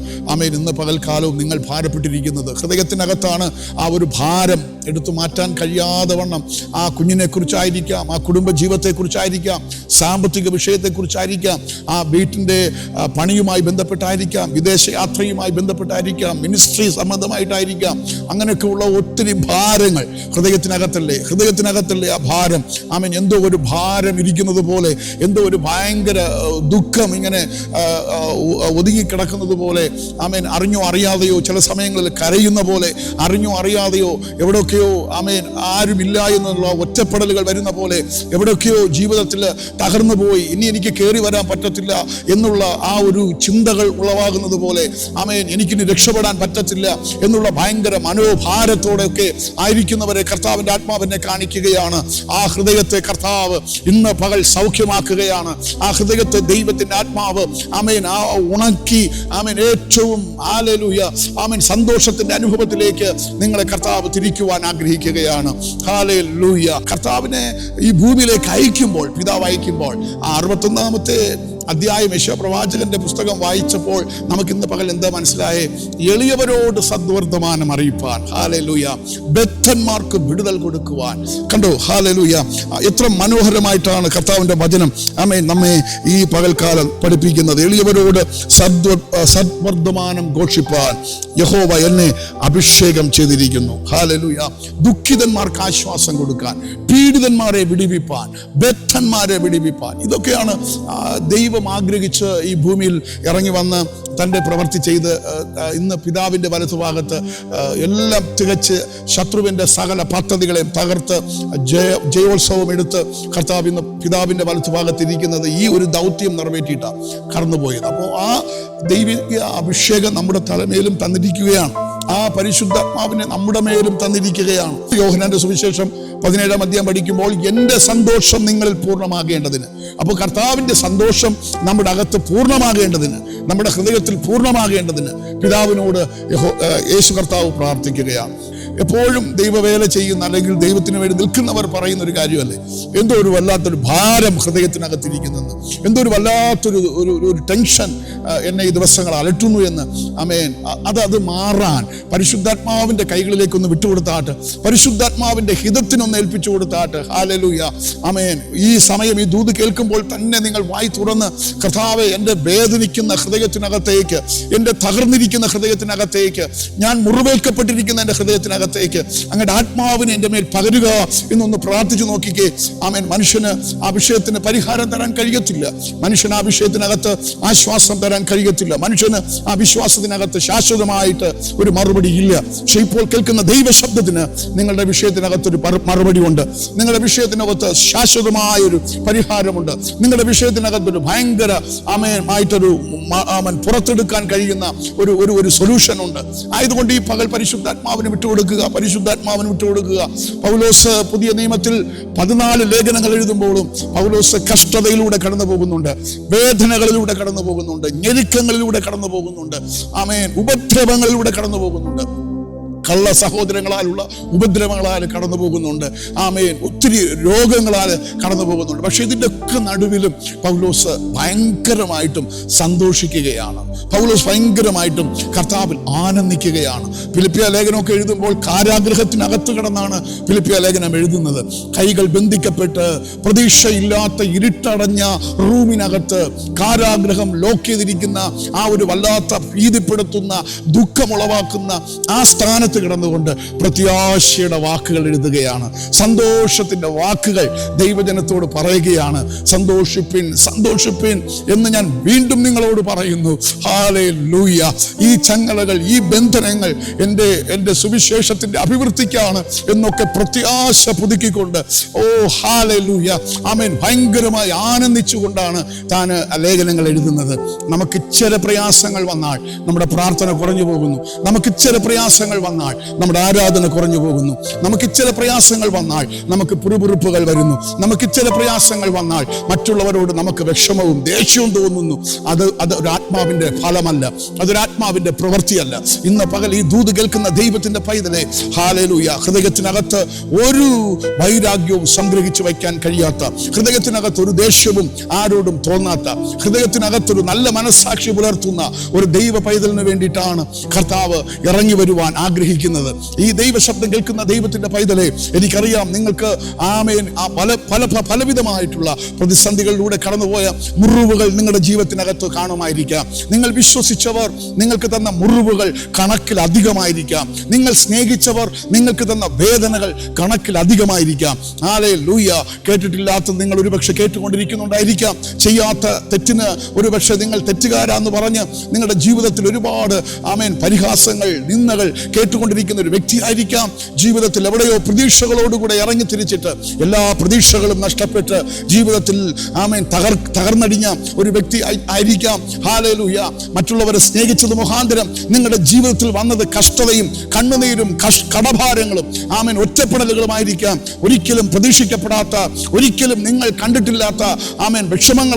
A: ഇന്ന് പകൽക്കാലവും നിങ്ങൾ ഭാരപ്പെട്ടിരിക്കുന്നത്. ഹൃദയത്തിനകത്താണ് ആ ഒരു ഭാരം എടുത്തു മാറ്റാൻ കഴിയാതെ വണ്ണം ആ കുഞ്ഞിനെ കുറിച്ചായിരിക്കാം, ആ കുടുംബജീവിതത്തെക്കുറിച്ചായിരിക്കാം, സാമ്പത്തിക വിഷയത്തെക്കുറിച്ചായിരിക്കാം, ആ വീട്ടിൻ്റെ പണിയുമായി ബന്ധപ്പെട്ടായിരിക്കാം, വിദേശയാത്രയുമായി ബന്ധപ്പെട്ടായിരിക്കാം, മിനിസ്ട്രി സംബന്ധമായിട്ടായിരിക്കാം. അങ്ങനെയൊക്കെയുള്ള ഒത്തിരി ഭാരങ്ങൾ ഹൃദയത്തിനകത്തല്ലേ ആ ഭാരം. എന്തോ ഒരു ഭാരം ഇരിക്കുന്നത് പോലെ, എന്തോ ഒരു ഭയങ്കര ദുഃഖം ഇങ്ങനെ ഒതുങ്ങിക്കിടക്കുന്നത് പോലെ, അറിഞ്ഞോ അറിയാതെയോ ചില സമയങ്ങളിൽ കരയുന്ന പോലെ, അറിഞ്ഞോ അറിയാതെയോ എവിടെയൊക്കെയോ ആരുമില്ല എന്നുള്ള ഒറ്റപ്പെടലുകൾ വരുന്ന പോലെ, എവിടെയൊക്കെയോ ജീവിതത്തിൽ തകർന്നു പോയി, ഇനി എനിക്ക് കയറി വരാൻ പറ്റത്തില്ല എന്നുള്ള ആ ഒരു ചിന്തകൾ ഉളവാകുന്നത് പോലെ, എനിക്കിനി രക്ഷപ്പെടാൻ പറ്റത്തില്ല എന്നുള്ള ഭയങ്കര മനോഭാരത്തോടെയൊക്കെ ആയിരിക്കുന്നവരെ കർത്താവിൻ്റെ ആത്മാവിനെ കാണിക്കുകയാണ്. ആ ഹൃദയത്തെ കർത്താവ് ഇന്ന് പകൽ സൗഖ്യമാക്കുകയാണ്. ആ ഹൃദയത്തെ ദൈവത്തിൻ്റെ ആത്മാവ് ആ ഉണക്കി ഏറ്റവും ഹല്ലേലൂയ സന്തോഷത്തിന്റെ അനുഭവത്തിലേക്ക് നിങ്ങളെ കർത്താവ് തിരിക്കുവാൻ ആഗ്രഹിക്കുകയാണ്. ഹല്ലേലൂയ. കർത്താവിനെ ഈ ഭൂമിയിലേക്ക് അയക്കുമ്പോൾ, പിതാവ് അയക്കുമ്പോൾ, ആ 61-ാമത്തെ അധ്യായം യെശയ്യാപ്രവാചകന്റെ പുസ്തകം വായിച്ചപ്പോൾ നമുക്ക് ഇന്ന് പകൽ എന്താ മനസ്സിലായേ? എളിയവരോട് സദ്വർത്തമാനം അറിയിപ്പാൻ, ഹല്ലേലൂയ, ബദ്ധന്മാർക്ക് വിടുതൽ കൊടുക്കുവാൻ. കണ്ടോ? ഹല്ലേലൂയ. എത്ര മനോഹരമായിട്ടാണ് കർത്താവിന്റെ വചനം നമ്മെ ഈ പകൽക്കാലം പഠിപ്പിക്കുന്നത്. എളിയവരോട് സദ്വർത്തമാനം ഘോഷിപ്പാൻ യഹോവ എന്നെ അഭിഷേകം ചെയ്തിരിക്കുന്നു. ഹല്ലേലൂയ. ദുഃഖിതന്മാർക്ക് ആശ്വാസം കൊടുക്കാൻ, പീഡിതന്മാരെ വിടിവിപ്പാൻ, ബദ്ധന്മാരെ വിടിവിപ്പാൻ. ഇതൊക്കെയാണ് ദൈവം ആഗ്രഹിച്ച് ഈ ഭൂമിയിൽ ഇറങ്ങി വന്ന് തൻ്റെ പ്രവൃത്തി ചെയ്ത് ഇന്ന് പിതാവിൻ്റെ വലത്തുഭാഗത്ത് എല്ലാം തികച്ച് ശത്രുവിൻ്റെ സകല പദ്ധതികളെയും തകർത്ത് ജയോത്സവം എടുത്ത് കർത്താവ് ഇന്ന് പിതാവിൻ്റെ വലത്തുഭാഗത്ത് ഇരിക്കുന്നത് ഈ ഒരു ദൗത്യം നിറവേറ്റിയിട്ടാണ് കടന്നുപോയത്. അപ്പോൾ ആ ദൈവിക അഭിഷേകം നമ്മുടെ തലമേലും തന്നിരിക്കുകയാണ്. ആ പരിശുദ്ധാത്മാവിനെ നമ്മുടെ മേലും തന്നിരിക്കുകയാണ്. യോഹന്നാന്റെ സുവിശേഷം 17-ാം അധ്യായം പഠിക്കുമ്പോൾ എൻ്റെ സന്തോഷം നിങ്ങളിൽ പൂർണ്ണമാകേണ്ടതിന്. അപ്പോൾ കർത്താവിൻ്റെ സന്തോഷം നമ്മുടെ അകത്ത് പൂർണ്ണമാകേണ്ടതിന്, നമ്മുടെ ഹൃദയത്തിൽ പൂർണ്ണമാകേണ്ടതിന് പിതാവിനോട് യേശു കർത്താവ് പ്രാർത്ഥിക്കുകയാണ്. എപ്പോഴും ദൈവവേല ചെയ്യുന്ന അല്ലെങ്കിൽ ദൈവത്തിന് വേണ്ടി നിൽക്കുന്നവർ പറയുന്ന ഒരു കാര്യമല്ലേ, എന്തോ ഒരു വല്ലാത്തൊരു ഭാരം ഹൃദയത്തിനകത്തിരിക്കുന്നെന്ന്, എന്തോ ഒരു വല്ലാത്തൊരു ഒരു ടെൻഷൻ എന്നെ ഈ ദിവസങ്ങൾ അലട്ടുന്നു എന്ന്. അത് മാറാൻ പരിശുദ്ധാത്മാവിൻ്റെ കൈകളിലേക്കൊന്ന് വിട്ടുകൊടുത്താട്ട്, പരിശുദ്ധാത്മാവിൻ്റെ ഹിതത്തിനൊന്ന് ഏൽപ്പിച്ചു കൊടുത്താട്ട്. ഹല്ലേലൂയ. ഈ സമയം ഈ ദൂത് കേൾക്കുമ്പോൾ തന്നെ നിങ്ങൾ വായി തുറന്ന്, കർത്താവേ, എൻ്റെ വേദനിക്കുന്ന ഹൃദയത്തിനകത്തേക്ക്, എൻ്റെ തകർന്നിരിക്കുന്ന ഹൃദയത്തിനകത്തേക്ക്, ഞാൻ മുറിവേൽക്കപ്പെട്ടിരിക്കുന്ന എൻ്റെ ഹൃദയത്തിനകത്തേക്ക് അങ്ങയുടെ ആത്മാവിനെ എൻ്റെ മേൽ പകരുക എന്നൊന്ന് പ്രാർത്ഥിച്ചു നോക്കിക്കേ. മനുഷ്യന് ആ വിഷയത്തിന് പരിഹാരം തരാൻ കഴിയത്തില്ല, മനുഷ്യന് ആ വിഷയത്തിനകത്ത് ആശ്വാസം തരാൻ കഴിയത്തില്ല, മനുഷ്യന് ആ വിശ്വാസത്തിനകത്ത് ശാശ്വതമായിട്ട് ഒരു മറുപടി ഇല്ല. പക്ഷെ ഇപ്പോൾ കേൾക്കുന്ന ദൈവശബ്ദത്തിന് നിങ്ങളുടെ വിഷയത്തിനകത്തൊരു മറുപടി ഉണ്ട്, നിങ്ങളുടെ വിഷയത്തിനകത്ത് ശാശ്വതമായൊരു പരിഹാരമുണ്ട്, നിങ്ങളുടെ വിഷയത്തിനകത്തൊരു ഭയങ്കര ആയിട്ടൊരു പുറത്തെടുക്കാൻ കഴിയുന്ന ഒരു സൊല്യൂഷൻ ഉണ്ട്. ആയതുകൊണ്ട് ഈ പകൽ പരിശുദ്ധാത്മാവിന് വിട്ടുകൊടുക്കുക, പരിശുദ്ധാത്മാവിന് വിട്ടുകൊടുക്കുക. പൗലോസ് പുതിയ നിയമത്തിൽ 14 ലേഖനങ്ങൾ എഴുതുമ്പോഴും പൗലോസ് കഷ്ടതയിലൂടെ കടന്നു പോകുന്നുണ്ട്, വേദനകളിലൂടെ കടന്നു പോകുന്നുണ്ട്, ഞെരുക്കങ്ങളിലൂടെ കടന്നു പോകുന്നുണ്ട്, ഉപദ്രവങ്ങളിലൂടെ കടന്നു പോകുന്നുണ്ട്, കള്ള സഹോദരങ്ങളാലുള്ള ഉപദ്രവങ്ങളാൽ കടന്നു പോകുന്നുണ്ട്, ഒത്തിരി രോഗങ്ങളാൽ കടന്നു പോകുന്നുണ്ട്. പക്ഷെ ഇതിൻ്റെ ഒക്കെ നടുവിലും പൗലോസ് ഭയങ്കരമായിട്ടും സന്തോഷിക്കുകയാണ്, പൗലോസ് ഭയങ്കരമായിട്ടും കർത്താവിൽ ആനന്ദിക്കുകയാണ്. ഫിലിപ്പിയ ലേഖനമൊക്കെ എഴുതുമ്പോൾ കാരാഗൃഹത്തിനകത്ത് കിടന്നാണ് ഫിലിപ്പിയ ലേഖനം എഴുതുന്നത്. കൈകൾ ബന്ധിക്കപ്പെട്ട് പ്രതീക്ഷയില്ലാത്ത ഇരുട്ടടഞ്ഞ റൂമിനകത്ത് കാരാഗൃഹം ലോക്ക് ചെയ്തിരിക്കുന്ന ആ ഒരു വല്ലാത്ത ഭീതിപ്പെടുത്തുന്ന, ദുഃഖമുളവാക്കുന്ന ആ സ്ഥാനത്ത് കിടന്നുകൊണ്ട് പ്രത്യാശയുടെ വാക്കുകൾ എഴുതുകയാണ്. സന്തോഷത്തിന്റെ വാക്കുകൾ ദൈവജനത്തോട് പറയുകയാണ്. സന്തോഷിപ്പിൻ, സന്തോഷിപ്പിൻ എന്ന് ഞാൻ വീണ്ടും നിങ്ങളോട് പറയുന്നു. ഹല്ലേലൂയ. ഈ ചങ്ങലകൾ, ഈ ബന്ധനങ്ങൾ എൻ്റെ സുവിശേഷത്തിന്റെ അഭിവൃദ്ധിക്കാണ് എന്നൊക്കെ പ്രത്യാശ പുതുക്കിക്കൊണ്ട്, ഓ ഹല്ലേലൂയ, ആമേൻ, ഭയങ്കരമായി ആനന്ദിച്ചുകൊണ്ടാണ് താൻ ലേഖനങ്ങൾ എഴുതുന്നത്. നമുക്ക് ഇച്ചിരി പ്രയാസങ്ങൾ വന്നാൽ നമ്മുടെ പ്രാർത്ഥന കുറഞ്ഞു പോകുന്നു. നമുക്ക് ഇച്ചിരി പ്രയാസങ്ങൾ വന്നാൽ നമ്മുടെ ആരാധന കുറഞ്ഞു പോകുന്നു. നമുക്ക് ഇച്ചിരി പ്രയാസങ്ങൾ വന്നാൽ നമുക്ക് പുറുപുറുപ്പുകൾ വരുന്നു. നമുക്ക് ഇച്ചിരി പ്രയാസങ്ങൾ വന്നാൽ മറ്റുള്ളവരോട് നമുക്ക് വിഷമവും ദേഷ്യവും തോന്നുന്നു. അത് ഒരു ആത്മാവിന്റെ ഫലമല്ല, അതൊരു ആത്മാവിന്റെ പ്രവൃത്തിയല്ല. ഇന്ന് പകൽ ഈ ദൂത് കേൾക്കുന്ന ദൈവത്തിന്റെ പൈതലെ, ഹല്ലേലൂയ, ഹൃദയത്തിനകത്ത് ഒരു വൈരാഗ്യവും സംഗ്രഹിച്ചു വയ്ക്കാൻ കഴിയാത്ത, ഹൃദയത്തിനകത്ത് ഒരു ദേഷ്യവും ആരോടും തോന്നാത്ത, ഹൃദയത്തിനകത്തൊരു നല്ല മനസ്സാക്ഷി പുലർത്തുന്ന ഒരു ദൈവ പൈതലിന് വേണ്ടിയിട്ടാണ് കർത്താവ് ഇറങ്ങി വരുവാൻ ആഗ്രഹിക്കുന്നത്. ഈ ദൈവശബ്ദം കേൾക്കുന്ന ദൈവത്തിന്റെ പൈതലെ, എനിക്കറിയാം നിങ്ങൾക്ക് ആമേൻ പലവിധമായിട്ടുള്ള പ്രതിസന്ധികളിലൂടെ കടന്നുപോയ മുറിവുകൾ നിങ്ങളുടെ ജീവിതത്തിനകത്ത് കാണുമായിരിക്കാം. നിങ്ങൾ വിശ്വസിച്ചവർ നിങ്ങൾക്ക് തന്ന മുറിവുകൾ കണക്കിലധികമായിരിക്കാം. നിങ്ങൾ സ്നേഹിച്ചവർ നിങ്ങൾക്ക് തന്ന വേദനകൾ കണക്കിലധികമായിരിക്കാം. ഹല്ലേലൂയ. കേട്ടിട്ടില്ലാത്ത നിങ്ങൾ ഒരുപക്ഷെ കേട്ടുകൊണ്ടിരിക്കുന്നുണ്ടായിരിക്കാം. ചെയ്യാത്ത തെറ്റിന് ഒരുപക്ഷെ നിങ്ങൾ തെറ്റുകാരാന്ന് പറഞ്ഞ് നിങ്ങളുടെ ജീവിതത്തിൽ ഒരുപാട് ആമേൻ പരിഹാസങ്ങൾ, നിന്ദകൾ കേട്ടുകൊണ്ടിരിക്കുന്ന ഒരു വ്യക്തിയായിരിക്കാം. ജീവിതത്തിൽ എവിടെയോ പ്രതീക്ഷകളോടുകൂടെ ഇറങ്ങി തിരിച്ചിട്ട് എല്ലാ പ്രതീക്ഷകളും നഷ്ടപ്പെട്ട് ജീവിതത്തിൽ ആമേൻ തകർന്നടിഞ്ഞ ഒരു വ്യക്തി ആയിരിക്കാം. ഹല്ലേലൂയ. മറ്റുള്ളവരെ സ്നേഹിച്ചത് മുഖാന്തരം നിങ്ങളുടെ ജീവിതത്തിൽ വന്നത് കഷ്ടതയും കണ്ണുനീരും കടഭാരങ്ങളും ആമേൻ ഒറ്റപ്പെടലുകളുമായിരിക്കാം. ഒരിക്കലും പ്രതീക്ഷിക്കപ്പെടാത്ത, ഒരിക്കലും നിങ്ങൾ കണ്ടിട്ടില്ലാത്ത ആമേൻ വിഷമങ്ങളും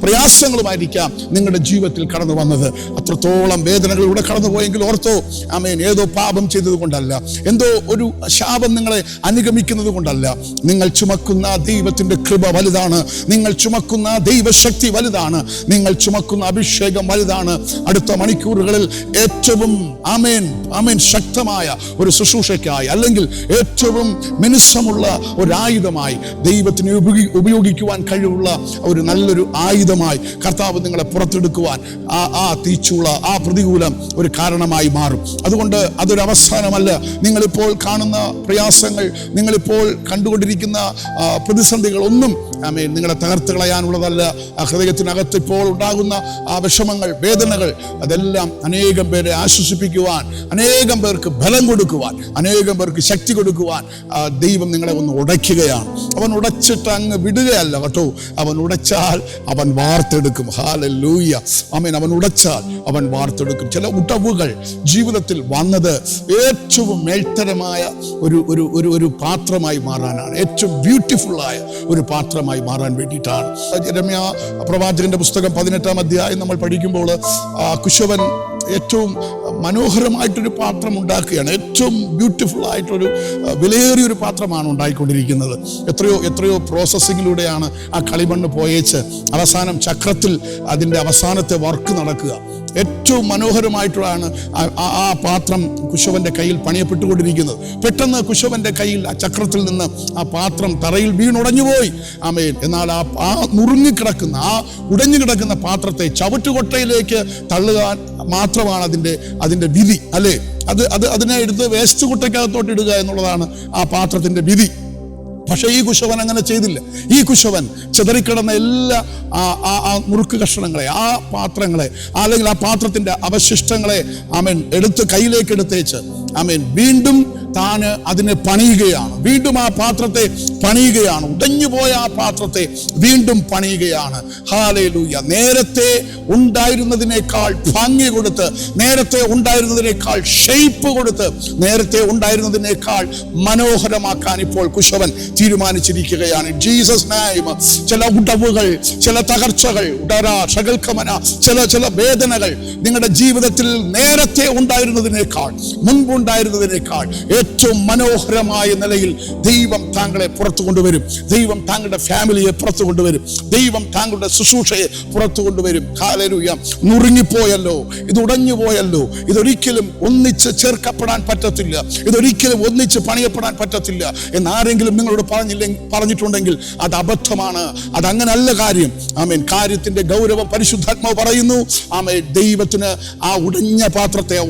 A: പ്രയാസങ്ങളുമായിരിക്കാം നിങ്ങളുടെ ജീവിതത്തിൽ കടന്നു വന്നത്. അത്രത്തോളം വേദനകളിലൂടെ കടന്നുപോയെങ്കിൽ ഓർത്തോ, ആമേൻ, ഏതോ പാപം ചെയ്തത് കൊണ്ടല്ല, എന്തോ ഒരു ശാപം നിങ്ങളെ അനുഗമിക്കുന്നത് കൊണ്ടല്ല. നിങ്ങൾ ചുമക്കുന്ന ദൈവത്തിന്റെ കൃപ വലുതാണ്. നിങ്ങൾ ചുമക്കുന്ന ദൈവശക്തി വലുതാണ്. നിങ്ങൾ ചുമക്കുന്ന അഭിഷേകം വലുതാണ്. അടുത്ത മണിക്കൂറുകളിൽ ഏറ്റവും ആമേൻ ശക്തമായ ഒരു ശുശ്രൂഷയ്ക്കായി, അല്ലെങ്കിൽ ഏറ്റവും മിനുസമുള്ള ഒരു ആയുധമായി, ദൈവത്തിന് ഉപയോഗിക്കുവാൻ കഴിവുള്ള ഒരു നല്ലൊരു ആയുധമായി കർത്താവ് നിങ്ങളെ പുറത്തെടുക്കുവാൻ ആ തീച്ചുള, ആ പ്രതികൂലം ഒരു കാരണമായി മാറും. അതുകൊണ്ട് അതൊരു അവസാനമല്ല. നിങ്ങളിപ്പോൾ കാണുന്ന പ്രയാസങ്ങൾ, നിങ്ങളിപ്പോൾ കണ്ടുകൊണ്ടിരിക്കുന്ന പ്രതിസന്ധികളൊന്നും ആമേൻ നിങ്ങളെ തകർത്ത് കളയാനുള്ളതല്ല. ഹൃദയത്തിനകത്ത് ഇപ്പോൾ ഉണ്ടാകുന്ന ആ വിഷമങ്ങൾ, വേദനകൾ, അതെല്ലാം അനേകം പേരെ ആശ്വസിപ്പിക്കുവാൻ, അനേകം പേർക്ക് ബലം കൊടുക്കുവാൻ, അനേകം പേർക്ക് ശക്തി കൊടുക്കുവാൻ ദൈവം നിങ്ങളെ ഒന്ന് ഉടയ്ക്കുകയാണ്. അവൻ ഉടച്ചിട്ട് അങ്ങ് വിടുകയല്ല കേട്ടോ. അവൻ ഉടച്ചാൽ അവൻ വാർത്തെടുക്കും. ഹല്ലേലൂയ. ആമേൻ. അവൻ ഉടച്ചാൽ അവൻ വാർത്തെടുക്കും. ചില ഉടവുകൾ ജീവിതത്തിൽ വന്നത് ഏറ്റവും മേൽത്തരമായ ഒരു പാത്രമായി മാറാനാണ്. ഏറ്റവും ബ്യൂട്ടിഫുള്ളായ ഒരു പാത്രമായി മാറാൻ വേണ്ടിയിട്ടാണ്. യെരമ്യാ പ്രവാചകന്റെ പുസ്തകം 18-ാം അധ്യായം നമ്മൾ പഠിക്കുമ്പോൾ കുശവൻ ഏറ്റവും മനോഹരമായിട്ടൊരു പാത്രം ഉണ്ടാക്കുകയാണ്. ഏറ്റവും ബ്യൂട്ടിഫുൾ ആയിട്ടൊരു വിലയേറിയൊരു പാത്രമാണ് ഉണ്ടായിക്കൊണ്ടിരിക്കുന്നത്. എത്രയോ പ്രോസസ്സിങ്ങിലൂടെയാണ് ആ കളിമണ്ണ് പോയേച്ച് അവസാനം ചക്രത്തിൽ അതിൻ്റെ അവസാനത്തെ വർക്ക് നടക്കുക. ഏറ്റവും മനോഹരമായിട്ടാണ് ആ പാത്രം കുശവന്റെ കയ്യിൽ പണിയപ്പെട്ടുകൊണ്ടിരിക്കുന്നത്. പെട്ടെന്ന് കുശവന്റെ കയ്യിൽ ആ ചക്രത്തിൽ നിന്ന് ആ പാത്രം തറയിൽ വീണുടഞ്ഞുപോയി. ആമേൻ. എന്നാൽ ആ നുറുങ്ങിക്കിടക്കുന്ന, ആ ഉടഞ്ഞു കിടക്കുന്ന പാത്രത്തെ ചവറ്റുകൊട്ടയിലേക്ക് തള്ളുക മാത്രമാണ് അതിൻ്റെ വിധി, അല്ലേ? അതിനെ എടുത്ത് വേസ്റ്റ് കുട്ടയ്ക്കകത്തോട്ട് ഇടുക എന്നുള്ളതാണ് ആ പാത്രത്തിന്റെ വിധി. പക്ഷെ ഈ കുശവൻ അങ്ങനെ ചെയ്തില്ല. ഈ കുശവൻ ചിതറിക്കിടന്ന എല്ലാ ആ മുറുക്ക് കഷണങ്ങളെ, ആ പാത്രങ്ങളെ, അല്ലെങ്കിൽ ആ പാത്രത്തിന്റെ അവശിഷ്ടങ്ങളെ ആമേൻ കയ്യിലേക്ക് എടുത്തേച്ച് ആമേൻ വീണ്ടും താന് അതിനെ പണിയുകയാണ്. വീണ്ടും ആ പാത്രത്തെ പണിയുകയാണ്. ഉടഞ്ഞുപോയ ആ പാത്രത്തെ വീണ്ടും പണിയുകയാണ്. ഹല്ലേലൂയ. നേരത്തെ ഉണ്ടായിരുന്നതിനേക്കാൾ ഭംഗി കൊടുത്ത്, നേരത്തെ ഉണ്ടായിരുന്നതിനേക്കാൾ ഷേപ്പ് കൊടുത്ത്, നേരത്തെ ഉണ്ടായിരുന്നതിനേക്കാൾ മനോഹരമാക്കാൻ ഇപ്പോൾ കുശവൻ തീരുമാനിച്ചിരിക്കുകയാണ്. Jesus name. ചില ഉടവുകൾ, ചില തകർച്ചകൾ, ചില വേദനകൾ നിങ്ങളുടെ ജീവിതത്തിൽ നേരത്തെ ഉണ്ടായിരുന്നതിനേക്കാൾ, മുൻപുണ്ടായിരുന്നതിനേക്കാൾ ഉണ്ടായിരുന്നതിനേക്കാൾ ഏറ്റവും മനോഹരമായ നിലയിൽ ദൈവം താങ്കളെ പുറത്തു കൊണ്ടുവരും. ദൈവം താങ്കളുടെ ഫാമിലിയെ പുറത്തു കൊണ്ടുവരും. ദൈവം താങ്കളുടെ ശുശ്രൂഷയെ പുറത്തു കൊണ്ടുവരും. ഹല്ലേലൂയ. നുറുങ്ങിപ്പോയല്ലോ, ഇത് ഉടഞ്ഞു പോയല്ലോ, ഇതൊരിക്കലും ഒന്നിച്ച് ചേർക്കപ്പെടാൻ പറ്റത്തില്ല, ഇതൊരിക്കലും ഒന്നിച്ച് പണിയപ്പെടാൻ പറ്റത്തില്ല എന്നാരെങ്കിലും നിങ്ങളോട് പറഞ്ഞിട്ടുണ്ടെങ്കിൽ അത് അബദ്ധമാണ്. അതങ്ങനല്ല കാര്യം. ആമേൻ. കാര്യത്തിന്റെ ഗൗരവം പരിശുദ്ധാത്മാവ് പറയുന്നു. ആമേൻ. ദൈവത്തിന് ആ ഉടഞ്ഞ പാത്രത്തെ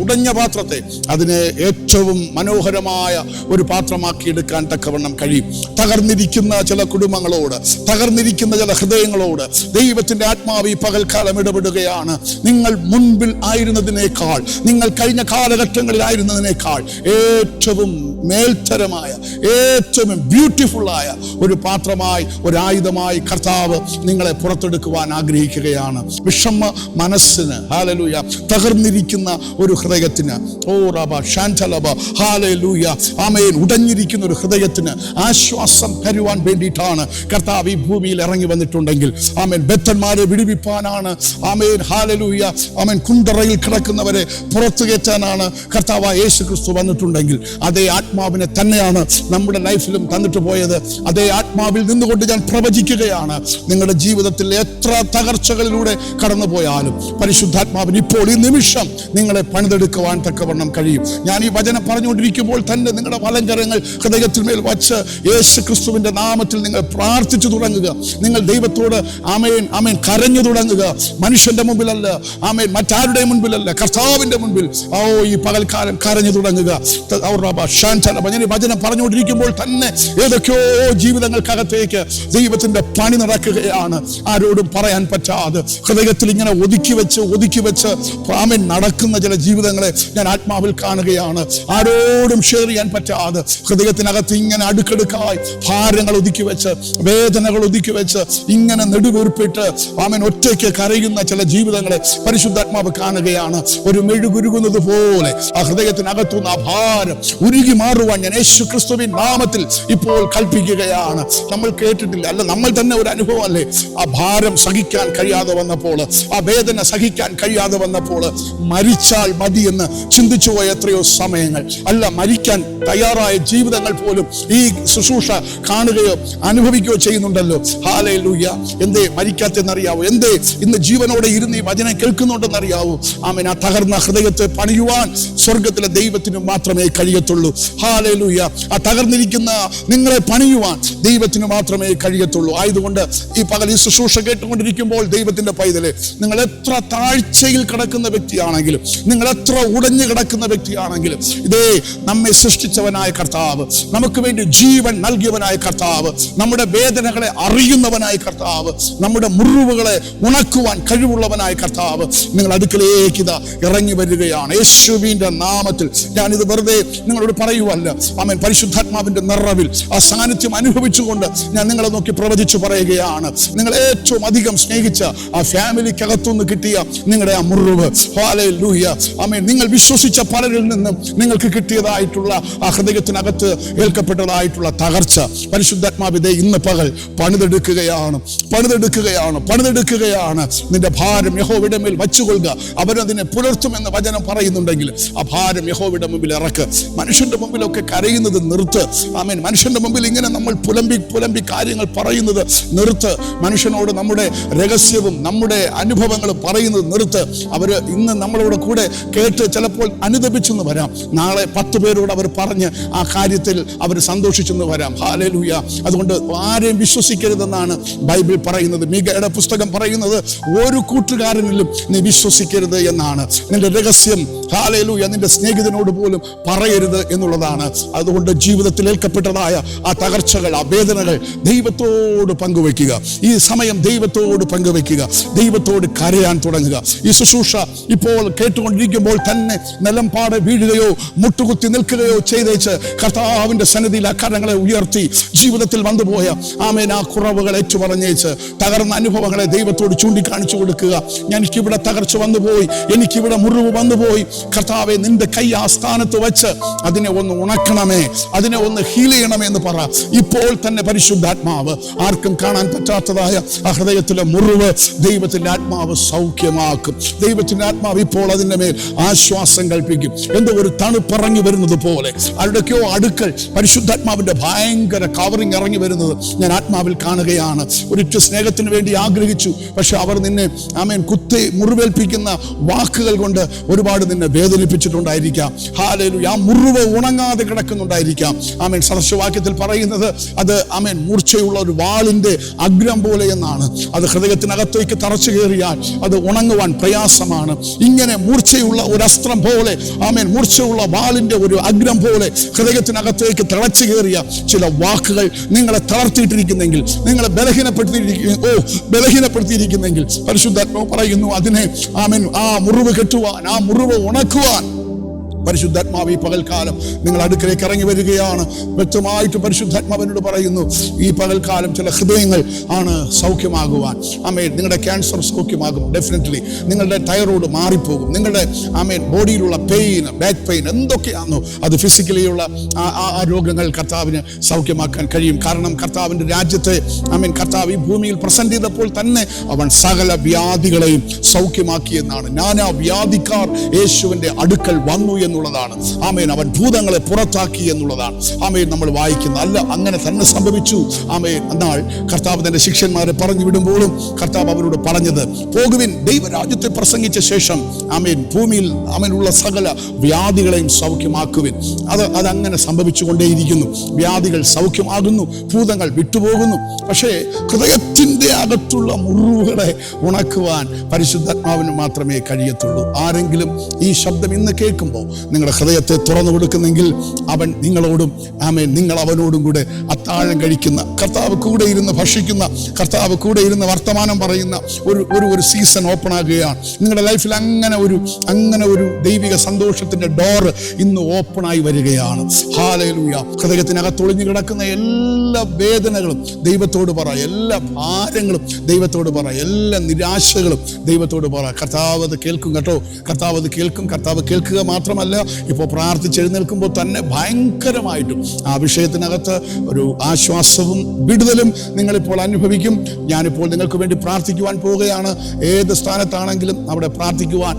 A: അതിനെ ഏറ്റവും മനോഹരമായ ഒരു പാത്രമാക്കി എടുക്കാൻ തക്കവണ്ണം കഴിയും. തകർന്നിരിക്കുന്ന ചില കുടുംബങ്ങളോട്, തകർന്നിരിക്കുന്ന ചില ഹൃദയങ്ങളോട് ദൈവത്തിന്റെ ആത്മാവ് ഈ പകൽക്കാലം ഇടപെടുകയാണ്. നിങ്ങൾ മുൻപിൽ ആയിരുന്നതിനേക്കാൾ, നിങ്ങൾ കഴിഞ്ഞ കാലഘട്ടങ്ങളിലായിരുന്നതിനേക്കാൾ ഏറ്റവും മേൽത്തരമായ, ഏറ്റവും ബ്യൂട്ടിഫുള്ളായ ഒരു പാത്രമായി, ഒരു ആയുധമായി കർത്താവ് നിങ്ങളെ പുറത്തെടുക്കുവാൻ ആഗ്രഹിക്കുകയാണ്. വിഷമ മനസ്സിന്, ഹല്ലേലൂയ, തകർന്നിരിക്കുന്ന ഒരു ഹൃദയത്തിന്, ഓ റബ ഷാൻതലബ, ഹല്ലേലൂയ, ആമേൻ, ഉടഞ്ഞിരിക്കുന്ന ഒരു ഹൃദയത്തിന് ആശ്വാസം തരുവാൻ വേണ്ടിയിട്ടാണ് കർത്താവ് ഈ ഭൂമിയിൽ ഇറങ്ങി വന്നിട്ടുണ്ടെങ്കിൽ, ആമേൻ, ബദ്ധന്മാരെ വിടുവിപ്പാനാണ്, ആമേൻ, ഹല്ലേലൂയ, ആമേൻ, കുണ്ടറയിൽ കിടക്കുന്നവരെ പുറത്തു കയറ്റാനാണ് കർത്താവ് യേശു ക്രിസ്തു വന്നിട്ടുണ്ടെങ്കിൽ, അതേ ആത്മാവിനെ തന്നെയാണ് നമ്മുടെ ലൈഫിലും തന്നിട്ട് പോയത്. അതേ ആത്മാവിൽ നിന്നുകൊണ്ട് ഞാൻ പ്രവചിക്കുകയാണ്, നിങ്ങളുടെ ജീവിതത്തിൽ എത്ര തകർച്ചകളിലൂടെ കടന്നു പോയാലും പരിശുദ്ധാത്മാവിന് ഇപ്പോൾ ഈ നിമിഷം നിങ്ങളെ പണിതെടുക്കുവാൻ തക്കവണ്ണം കഴിയും. ഞാൻ ഈ വചനം പറഞ്ഞുകൊണ്ടിരിക്കുമ്പോൾ തന്നെ നിങ്ങളുടെ വലങ്കരങ്ങൾ ഹൃദയത്തിന്മേൽ വച്ച് യേശു ക്രിസ്തുവിന്റെ നാമത്തിൽ നിങ്ങൾ പ്രാർത്ഥിച്ചു തുടങ്ങുക. നിങ്ങൾ ദൈവത്തോട് ആമേൻ ആമേൻ കരഞ്ഞു തുടങ്ങുക. മനുഷ്യന്റെ മുമ്പിലല്ല, ആമേൻ, മറ്റാരുടെ മുൻപിലല്ല, കർത്താവിന്റെ മുൻപിൽ ഈ പകൽക്കാലം കരഞ്ഞു തുടങ്ങുക. ഞാൻ ഈ വചനം പറഞ്ഞുകൊണ്ടിരിക്കുമ്പോൾ തന്നെ ഏതൊക്കെയോ ജീവിതങ്ങൾക്കകത്തേക്ക് ദൈവത്തിന്റെ പണി നടക്കുകയാണ്. ആരോടും പറയാൻ പറ്റാതെ ഹൃദയത്തിൽ ഇങ്ങനെ ഒതുക്കി വെച്ച് ആമേൻ നടക്കുന്ന ചില ജീവിതങ്ങളെ ഞാൻ ആത്മാവിൽ കാണുകയാണ്. ആരോടും ഷെയർ ചെയ്യാൻ പറ്റാതെ ഹൃദയത്തിനകത്ത് ഇങ്ങനെ അടുക്കടുക്കായി ഭാരങ്ങൾ ഒതുക്കി വെച്ച്, വേദനകൾ ഒതുക്കി വെച്ച്, ഇങ്ങനെ നെടുവീർപ്പിട്ട് ആമേൻ ഒറ്റയ്ക്ക് കരയുന്ന ചില ജീവിതങ്ങളെ പരിശുദ്ധാത്മാവ് കാണുകയാണ്. ഒരു മെഴുകുരുകുന്നത് പോലെ ആ ഹൃദയത്തിനകത്തുനിന്ന് ആ ഭാരം ഉരുകി മാറുവാൻ ഞാൻ യേശു ക്രിസ്തുവിൻ നാമത്തിൽ ഇപ്പോൾ കൽപ്പിക്കുകയാണ്. നമ്മൾ കേട്ടിട്ടില്ല, അല്ല നമ്മൾ തന്നെ ഒരു അനുഭവം അല്ലേ, ആ ഭാരം സഹിക്കാൻ കഴിയാതെ വന്നപ്പോൾ, ആ വേദന സഹിക്കാൻ കഴിയാതെ വന്നപ്പോൾ മരിച്ചാൽ മതി എന്ന് ചിന്തിച്ചു പോയ എത്രയോ സമയങ്ങൾ, അല്ല മരിക്കാൻ തയ്യാറായ ജീവിതങ്ങൾ പോലും ഈ ശുശ്രൂഷ കാണുകയോ അനുഭവിക്കുകയോ ചെയ്യുന്നുണ്ടല്ലോ. ഹല്ലേലൂയ. എന്തേ മരിക്കാത്തെന്നറിയാവോ? എന്തേ ഇന്ന് ജീവനോടെ ഇരുന്ന് ഈ വചനം കേൾക്കുന്നുണ്ടെന്നറിയാവോ? ആമേൻ. ആ തകർന്ന ഹൃദയത്തെ പണിയുവാൻ സ്വർഗത്തിലെ ദൈവത്തിന് മാത്രമേ കഴിയത്തുള്ളൂ. ഹല്ലേലൂയ. ആ തകർന്നിരിക്കുന്ന നിങ്ങളെ പണിയുവാൻ ദൈവത്തിന് മാത്രമേ കഴിയത്തുള്ളൂ. ആയതുകൊണ്ട് ഈ പകൽ ഈ ശുശ്രൂഷ കേട്ടുകൊണ്ടിരിക്കുമ്പോൾ ദൈവത്തിന്റെ പൈതലെ, നിങ്ങൾ എത്ര താഴ്ചയിൽ കിടക്കുന്ന വ്യക്തിയാണെങ്കിലും, നിങ്ങൾ എത്ര ഉടഞ്ഞു കിടക്കുന്ന വ്യക്തിയാണെങ്കിലും, ഇതേ നമ്മെ സൃഷ്ടിച്ചവനായ കർത്താവ്, നമുക്ക് വേണ്ടി ജീവൻ നൽകിയവനായ കർത്താവ്, നമ്മുടെ വേദനകളെ അറിയുന്നവനായ കർത്താവ്, നമ്മുടെ മുറിവുകളെ ഉണക്കുവാൻ കഴിവുള്ളവനായ കർത്താവ് നിങ്ങൾ അടുക്കലേക്ക് ഇതാ ഇറങ്ങി വരികയാണ്. യേശുവിന്റെ നാമത്തിൽ ഞാനിത് വെറുതെ നിങ്ങളോട് പറയുവല്ല. ആമേൻ. പരിശുദ്ധാത്മാവിന്റെ നിറവിൽ ആ സാന്നിധ്യം അനുഭവിച്ചുകൊണ്ട് ഞാൻ നിങ്ങളെ നോക്കി പ്രവചിച്ചു പറയുകയാണ്. നിങ്ങൾ ഏറ്റവും അധികം സ്നേഹിച്ച ആ ഫാമിലിക്കകത്തുനിന്ന് കിട്ടിയ നിങ്ങളുടെ ആ മുറിവ്, ഹല്ലേലൂയ, ആമേൻ, നിങ്ങൾ വിശ്വസിച്ച പലരിൽ നിന്നും നിങ്ങൾക്ക് കിട്ടിയതായിട്ടുള്ള ആ ഹൃദയത്തിനകത്ത് ഏൽക്കപ്പെട്ടതായിട്ടുള്ള തകർച്ച പരിശുദ്ധാത്മാവിനെ ഇന്ന് പകൽ പണിതെടുക്കുകയാണ്. നിന്റെ ഭാരം യഹോവയുടെ മേൽ വച്ചുകൊള്ളുക, അവനതിനെ പുലർത്തുമെന്ന് വചനം പറയുന്നുണ്ടെങ്കിൽ ആ ഭാരം യഹോവയുടെ മുമ്പിൽ ഇറക്ക്. മനുഷ്യന്റെ മുമ്പിലൊക്കെ കരയുന്നത് നിർത്ത്. ആമേൻ. മനുഷ്യന്റെ മുമ്പിൽ ഇങ്ങനെ നമ്മൾ പുലമ്പി കാര്യങ്ങൾ പറയുന്നത് നിർത്ത്. മനുഷ്യനോട് നമ്മുടെ രഹസ്യവും നമ്മുടെ അനുഭവങ്ങളും പറയുന്നത് നിർത്ത്. അവര് ഇന്ന് നമ്മളോട് കൂടെ കേട്ട് ചിലപ്പോൾ അനുദപിച്ചെന്ന് വരാം, നാളെ 10 പേരോട് അവർ പറഞ്ഞ് ആ കാര്യത്തിൽ അവർ സന്തോഷിച്ചെന്ന് വരാം. ഹല്ലേലൂയ. അതുകൊണ്ട് ആരെയും വിശ്വസിക്കരുതെന്നാണ് ബൈബിൾ പറയുന്നത്. മീഖയുടെ പുസ്തകം പറയുന്നത് ഒരു കൂട്ടുകാരനിലും നീ വിശ്വസിക്കരുത് എന്നാണ്. നിന്റെ രഹസ്യം, ഹല്ലേലൂയ, നിന്റെ സ്നേഹിതനോട് പോലും പറയരുത് എന്നുള്ളതാണ്. അതുകൊണ്ട് ജീവിതത്തിൽ ഏൽക്കപ്പെട്ടതായ ആ തകർച്ചകൾ, ആ വേദനകൾ ദൈവത്തോട് പങ്കുവയ്ക്കുക. ഈ സമയം ദൈവത്തോട് പങ്കുവയ്ക്കുക, ദൈവത്തോട് കരയാൻ തുടങ്ങുക. ഈ ശുശ്രൂഷ ഇപ്പോൾ കേട്ടുകൊണ്ടിരിക്കുമ്പോൾ തന്നെ നിലംപാടെ വീഴുകയോ മുട്ടുകുത്തി നിൽക്കുകയോ ചെയ്തേച്ച് കർത്താവിന്റെ സന്നിധിയിൽ അക്കരങ്ങളെ ഉയർത്തി ജീവിതത്തിൽ വന്നുപോയ ആമേൻ ആ കുറവുകൾ ഏറ്റുപറഞ്ഞേച്ച് തകർന്ന അനുഭവങ്ങളെ ദൈവത്തോട് ചൂണ്ടിക്കാണിച്ചു കൊടുക്കുക. എനിക്കിവിടെ തകർച്ച വന്നുപോയി, എനിക്കിവിടെ മുറിവ് വന്നുപോയി, കർത്താവെ നിന്റെ കൈ ആ സ്ഥാനത്ത് വെച്ച് അതിനെ ഒന്ന് ഉണക്കണമേ, അതിനെ ഒന്ന് ഹീൽ ചെയ്യണമേ എന്ന് പറ. ഇപ്പോൾ തന്നെ പരിശുദ്ധാത്മാവ് ആർക്കും കാണാൻ പറ്റാത്തതായ ആ ഹൃദയത്തിലെ മുറിവ് ദൈവത്തിന്റെ ആത്മാവ് സൗഖ്യമാക്കും. ദൈവത്തിന്റെ ആത്മാവ് ഇപ്പോൾ അതിന്റെ മേൽ ആശ്വാസം കൽപ്പിക്കും. എന്തുകൊണ്ട് ഒരു തണുപ്പിറങ്ങി വരുന്നത് പോലെ ആരുടെയൊക്കെയോ അടുക്കൽ പരിശുദ്ധാത്മാവിന്റെ ഭയങ്കര കവറിങ് ഇറങ്ങി വരുന്നത് ഞാൻ ആത്മാവിൽ കാണുകയാണ്. ഒരിറ്റ സ്നേഹത്തിന് വേണ്ടി ആഗ്രഹിച്ചു, പക്ഷെ അവർ നിന്നെ കുത്തി മുറിവേൽപ്പിക്കുന്ന വാക്കുകൾ കൊണ്ട് ഒരുപാട് നിന്നെ വേദനിപ്പിച്ചിട്ടുണ്ടായിരിക്കാം. ഹല്ലേലൂയ. ആ മുറിവ് ഉണങ്ങാതെ കിടക്കുന്നുണ്ടായിരിക്കാം. സദൃശവാക്യത്തിൽ പറയുന്നത് അത് മൂർച്ചയുള്ള ഒരു വാളിന്റെ അഗ്രം പോലെ എന്നാണ്. അത് ഹൃദയത്തിനകത്തേക്ക് തറച്ചു കയറിയാൽ അത് ഉണങ്ങുവാൻ പ്രയാസമാണ്. ഇങ്ങനെ മൂർച്ചയുള്ള ഒരു അസ്ത്രം പോലെ മൂർച്ചയുള്ള വാളിന്റെ ഒരു അഗ്രം പോലെ ഹൃദയത്തിനകത്തേക്ക് തിളച്ചു കയറിയ ചില വാക്കുകൾ നിങ്ങളെ തളർത്തിയിട്ടിരിക്കുന്നെങ്കിൽ, നിങ്ങളെ ബലഹീനപ്പെടുത്തിയിരിക്കുന്നെങ്കിൽ പരിശുദ്ധാത്മാവ് പറയുന്നു അതിനെ ആ മുറിവ് കെട്ടുവാൻ, ആ മുറിവ് ഉണക്കുവാൻ പരിശുദ്ധാത്മാവ് ഈ പകൽക്കാലം നിങ്ങൾ അടുക്കലേക്ക് ഇറങ്ങി വരികയാണ്. വ്യക്തമായിട്ട് പരിശുദ്ധാത്മാവിനോട് പറയുന്നു ഈ പകൽക്കാലം ചില ഹൃദയങ്ങൾ ആണ് സൗഖ്യമാകുവാൻ. നിങ്ങളുടെ ക്യാൻസർ സൗഖ്യമാകും. ഡെഫിനറ്റ്ലി നിങ്ങളുടെ തൈറോയ്ഡ് മാറിപ്പോകും. നിങ്ങളുടെ ബോഡിയിലുള്ള പെയിൻ, ബാക്ക് പെയിൻ എന്തൊക്കെയാണോ അത് ഫിസിക്കലിയുള്ള ആ രോഗങ്ങൾ കർത്താവിന് സൗഖ്യമാക്കാൻ കഴിയും. കാരണം കർത്താവിൻ്റെ രാജ്യത്തെ കർത്താവ് ഈ ഭൂമിയിൽ പ്രസന്റ് ചെയ്തപ്പോൾ തന്നെ അവൻ സകല വ്യാധികളെയും സൗഖ്യമാക്കിയെന്നാണ്. നാനാ വ്യാധിക്കാർ യേശുവിൻ്റെ അടുക്കൽ വന്നു എന്നുള്ളതാണ്. അവൻ ഭൂതങ്ങളെ പുറത്താക്കി എന്നുള്ളതാണ് നമ്മൾ വായിക്കുന്നത്. അല്ല, അങ്ങനെ തന്നെ സംഭവിച്ചു. എന്നാൽ കർത്താവ് തന്റെ ശിഷ്യന്മാരെ പറഞ്ഞു വിടുമ്പോഴും കർത്താവ് അവരോട് പറഞ്ഞത്, പോകുവിൻ, ദൈവരാജ്യത്തെ പ്രസംഗിച്ച ശേഷം ഭൂമിയിൽ ഉള്ള സകല വ്യാധികളെയും സൗഖ്യമാക്കുവിൻ. അതങ്ങനെ സംഭവിച്ചുകൊണ്ടേയിരിക്കുന്നു. വ്യാധികൾ സൗഖ്യമാകുന്നു, ഭൂതങ്ങൾ വിട്ടുപോകുന്നു. പക്ഷേ ഹൃദയത്തിന്റെ അകത്തുള്ള മുറിവുകളെ ഉണക്കുവാൻ പരിശുദ്ധാത്മാവിന് മാത്രമേ കഴിയത്തുള്ളൂ. ആരെങ്കിലും ഈ ശബ്ദം ഇന്ന് കേൾക്കുമ്പോൾ നിങ്ങളുടെ ഹൃദയത്തെ തുറന്നു കൊടുക്കുന്നെങ്കിൽ അവൻ നിങ്ങളോടും നിങ്ങൾ അവനോടും കൂടെ അത്താഴം കഴിക്കുന്ന, കർത്താവ് കൂടെ ഇരുന്ന് ഭക്ഷിക്കുന്ന, കർത്താവ് കൂടെ ഇരുന്ന് വർത്തമാനം പറയുന്ന ഒരു സീസൺ ഓപ്പൺ ആകുകയാണ് നിങ്ങളുടെ ലൈഫിൽ. അങ്ങനെ ഒരു ദൈവിക സന്തോഷത്തിന്റെ ഡോർ ഇന്ന് ഓപ്പണായി വരികയാണ്. ഹല്ലേലൂയ. ഹൃദയത്തിനകത്ത് ഒളിഞ്ഞു കിടക്കുന്ന എല്ലാ വേദനകളും ദൈവത്തോട് പറ, എല്ലാ ഭാരങ്ങളും ദൈവത്തോട് പറ, എല്ലാ നിരാശകളും ദൈവത്തോട് പറ. കർത്താവ് അത് കേൾക്കും കേട്ടോ. കർത്താവ് അത് കേൾക്കും. കർത്താവ് കേൾക്കുക മാത്രമല്ല, ഇപ്പോൾ പ്രാർത്ഥിച്ചെഴുന്നേൽക്കുമ്പോൾ തന്നെ ഭയങ്കരമായിട്ടും ആ വിഷയത്തിനകത്ത് ഒരു ആശ്വാസവും വിടുതലും നിങ്ങളിപ്പോൾ അനുഭവിക്കും. ഞാനിപ്പോൾ നിങ്ങൾക്ക് വേണ്ടി പ്രാർത്ഥിക്കുവാൻ പോവുകയാണ്. ഏത് സ്ഥാനത്താണെങ്കിലും അവിടെ പ്രാർത്ഥിക്കുവാൻ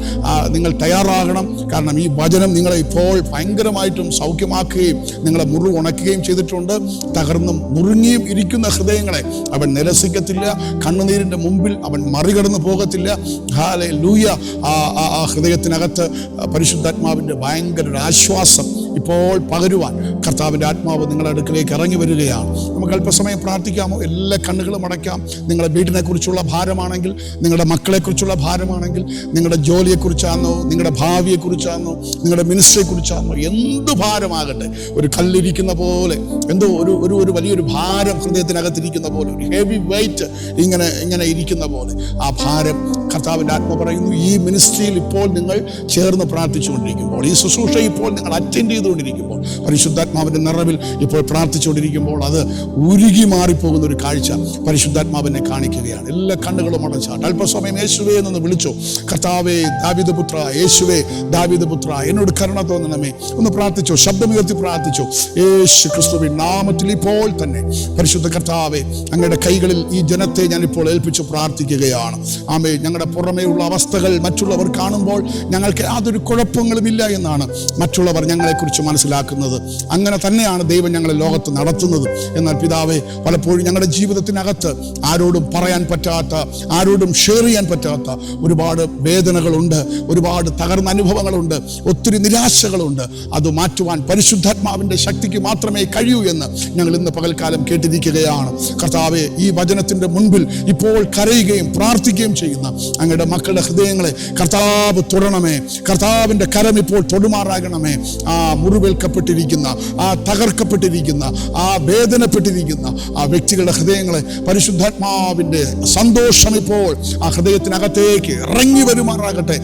A: നിങ്ങൾ തയ്യാറാകണം. കാരണം ഈ വചനം നിങ്ങളെ ഇപ്പോൾ ഭയങ്കരമായിട്ടും സൗഖ്യമാക്കുകയും നിങ്ങളെ മുറിവ് ഉണക്കുകയും ചെയ്തിട്ടുണ്ട്. തകർന്നും മുറിഞ്ഞിയും ഇരിക്കുന്ന ഹൃദയങ്ങളെ അവൻ നിരസിക്കത്തില്ല. കണ്ണുനീരിൻ്റെ മുമ്പിൽ അവൻ മറികടന്നു പോകത്തില്ല. ഹല്ലേലൂയ. ആ ഹൃദയത്തിനകത്ത് പരിശുദ്ധാത്മാവിൻ്റെ ഭയങ്കര ഒരു ആശ്വാസം ഇപ്പോൾ പകരുവാൻ കർത്താവിൻ്റെ ആത്മാവ് നിങ്ങളുടെ അടുക്കലേക്ക് ഇറങ്ങി വരികയാണ്. നമുക്ക് അല്പസമയം പ്രാർത്ഥിക്കാമോ? എല്ലാ കണ്ണുകളും അടയ്ക്കാം. നിങ്ങളുടെ വീടിനെ കുറിച്ചുള്ള ഭാരമാണെങ്കിൽ, നിങ്ങളുടെ മക്കളെക്കുറിച്ചുള്ള ഭാരമാണെങ്കിൽ, നിങ്ങളുടെ ജോലിയെക്കുറിച്ചാണോ, നിങ്ങളുടെ ഭാവിയെക്കുറിച്ചാണോ, നിങ്ങളുടെ മിനിസ്ട്രിയെക്കുറിച്ചാണോ, എന്ത് ഭാരമാകട്ടെ, ഒരു കല്ലിരിക്കുന്ന പോലെ, എന്തോ ഒരു വലിയൊരു ഭാരം ഹൃദയത്തിനകത്തിരിക്കുന്ന പോലെ, ഒരു ഹെവി വെയിറ്റ് ഇങ്ങനെ ഇരിക്കുന്ന പോലെ, ആ ഭാരം കർത്താവിൻ്റെ ആത്മ പറയുന്നു ഈ മിനിസ്ട്രിയിൽ ഇപ്പോൾ നിങ്ങൾ ചേർന്ന് പ്രാർത്ഥിച്ചുകൊണ്ടിരിക്കുമ്പോൾ, ഈ ശുശ്രൂഷ ഇപ്പോൾ നിങ്ങൾ അറ്റൻഡ് ചെയ്തുകൊണ്ടിരിക്കുമ്പോൾ, പരിശുദ്ധാത്മാവിൻ്റെ നിറവിൽ ഇപ്പോൾ പ്രാർത്ഥിച്ചുകൊണ്ടിരിക്കുമ്പോൾ അത് ഉരുകി മാറിപ്പോകുന്ന ഒരു കാഴ്ച പരിശുദ്ധാത്മാവിനെ കാണിക്കുകയാണ്. എല്ലാ കണ്ണുകളും അടച്ചാട്ട് അല്പസമയം യേശുവേ എന്ന് വിളിച്ചോ. കർത്താവേ, ദാവീദ് പുത്ര, യേശുവേ ദാവീദ് പുത്ര, എന്നോട് കരുണ തോന്നണമേ. ഒന്ന് പ്രാർത്ഥിച്ചോ, ശബ്ദമുയർത്തി പ്രാർത്ഥിച്ചോ. യേശു ക്രിസ്തുവിൻ നാമത്തിൽ ഇപ്പോൾ തന്നെ പരിശുദ്ധ കർത്താവേ, അങ്ങയുടെ കൈകളിൽ ഈ ജനത്തെ ഞാനിപ്പോൾ ഏൽപ്പിച്ചു പ്രാർത്ഥിക്കുകയാണ്. ആമേ, ഞങ്ങളുടെ പുറമേയുള്ള അവസ്ഥകൾ മറ്റുള്ളവർ കാണുമ്പോൾ ഞങ്ങൾക്ക് യാതൊരു കുഴപ്പങ്ങളുമില്ല എന്നാണ് മറ്റുള്ളവർ ഞങ്ങളെക്കുറിച്ച് മനസ്സിലാക്കുന്നത്. അങ്ങനെ തന്നെയാണ് ദൈവം ഞങ്ങളെ ലോകത്ത് നടത്തുന്നത്. എന്നാൽ പിതാവേ, പലപ്പോഴും ഞങ്ങളുടെ ജീവിതത്തിനകത്ത് ആരോടും പറയാൻ പറ്റാത്ത, ആരോടും ഷെയർ ചെയ്യാൻ പറ്റാത്ത ഒരുപാട് വേദനകളുണ്ട്, ഒരുപാട് തകർന്ന അനുഭവങ്ങളുണ്ട്, ഒത്തിരി നിരാശകളുണ്ട്. അത് മാറ്റുവാൻ പരിശുദ്ധാത്മാവിൻ്റെ ശക്തിക്ക് മാത്രമേ കഴിയൂ എന്ന് ഞങ്ങൾ ഇന്ന് പകൽക്കാലം കേട്ടിരിക്കുകയാണ്. കർത്താവേ, ഈ വചനത്തിൻ്റെ മുൻപിൽ ഇപ്പോൾ കരയുകയും പ്രാർത്ഥിക്കുകയും ചെയ്യുന്ന അങ്ങയുടെ മക്കളുടെ ഹൃദയങ്ങളെ കർത്താവ് തൊടണമേ. കർത്താവിൻ്റെ കരം ഇപ്പോൾ തൊടുമാറാകണമേ. ആ മുറിവേൽക്കപ്പെട്ടിരിക്കുന്ന, ആ തകർക്കപ്പെട്ടിരിക്കുന്ന, ആ വേദനപ്പെട്ടിരിക്കുന്ന ആ വ്യക്തികളുടെ ഹൃദയങ്ങളെ പരിശുദ്ധാത്മാവിൻ്റെ സന്തോഷം ഇപ്പോൾ ആ ഹൃദയത്തിനകത്തേക്ക് ഇറങ്ങി വരുമാറാകട്ടെ.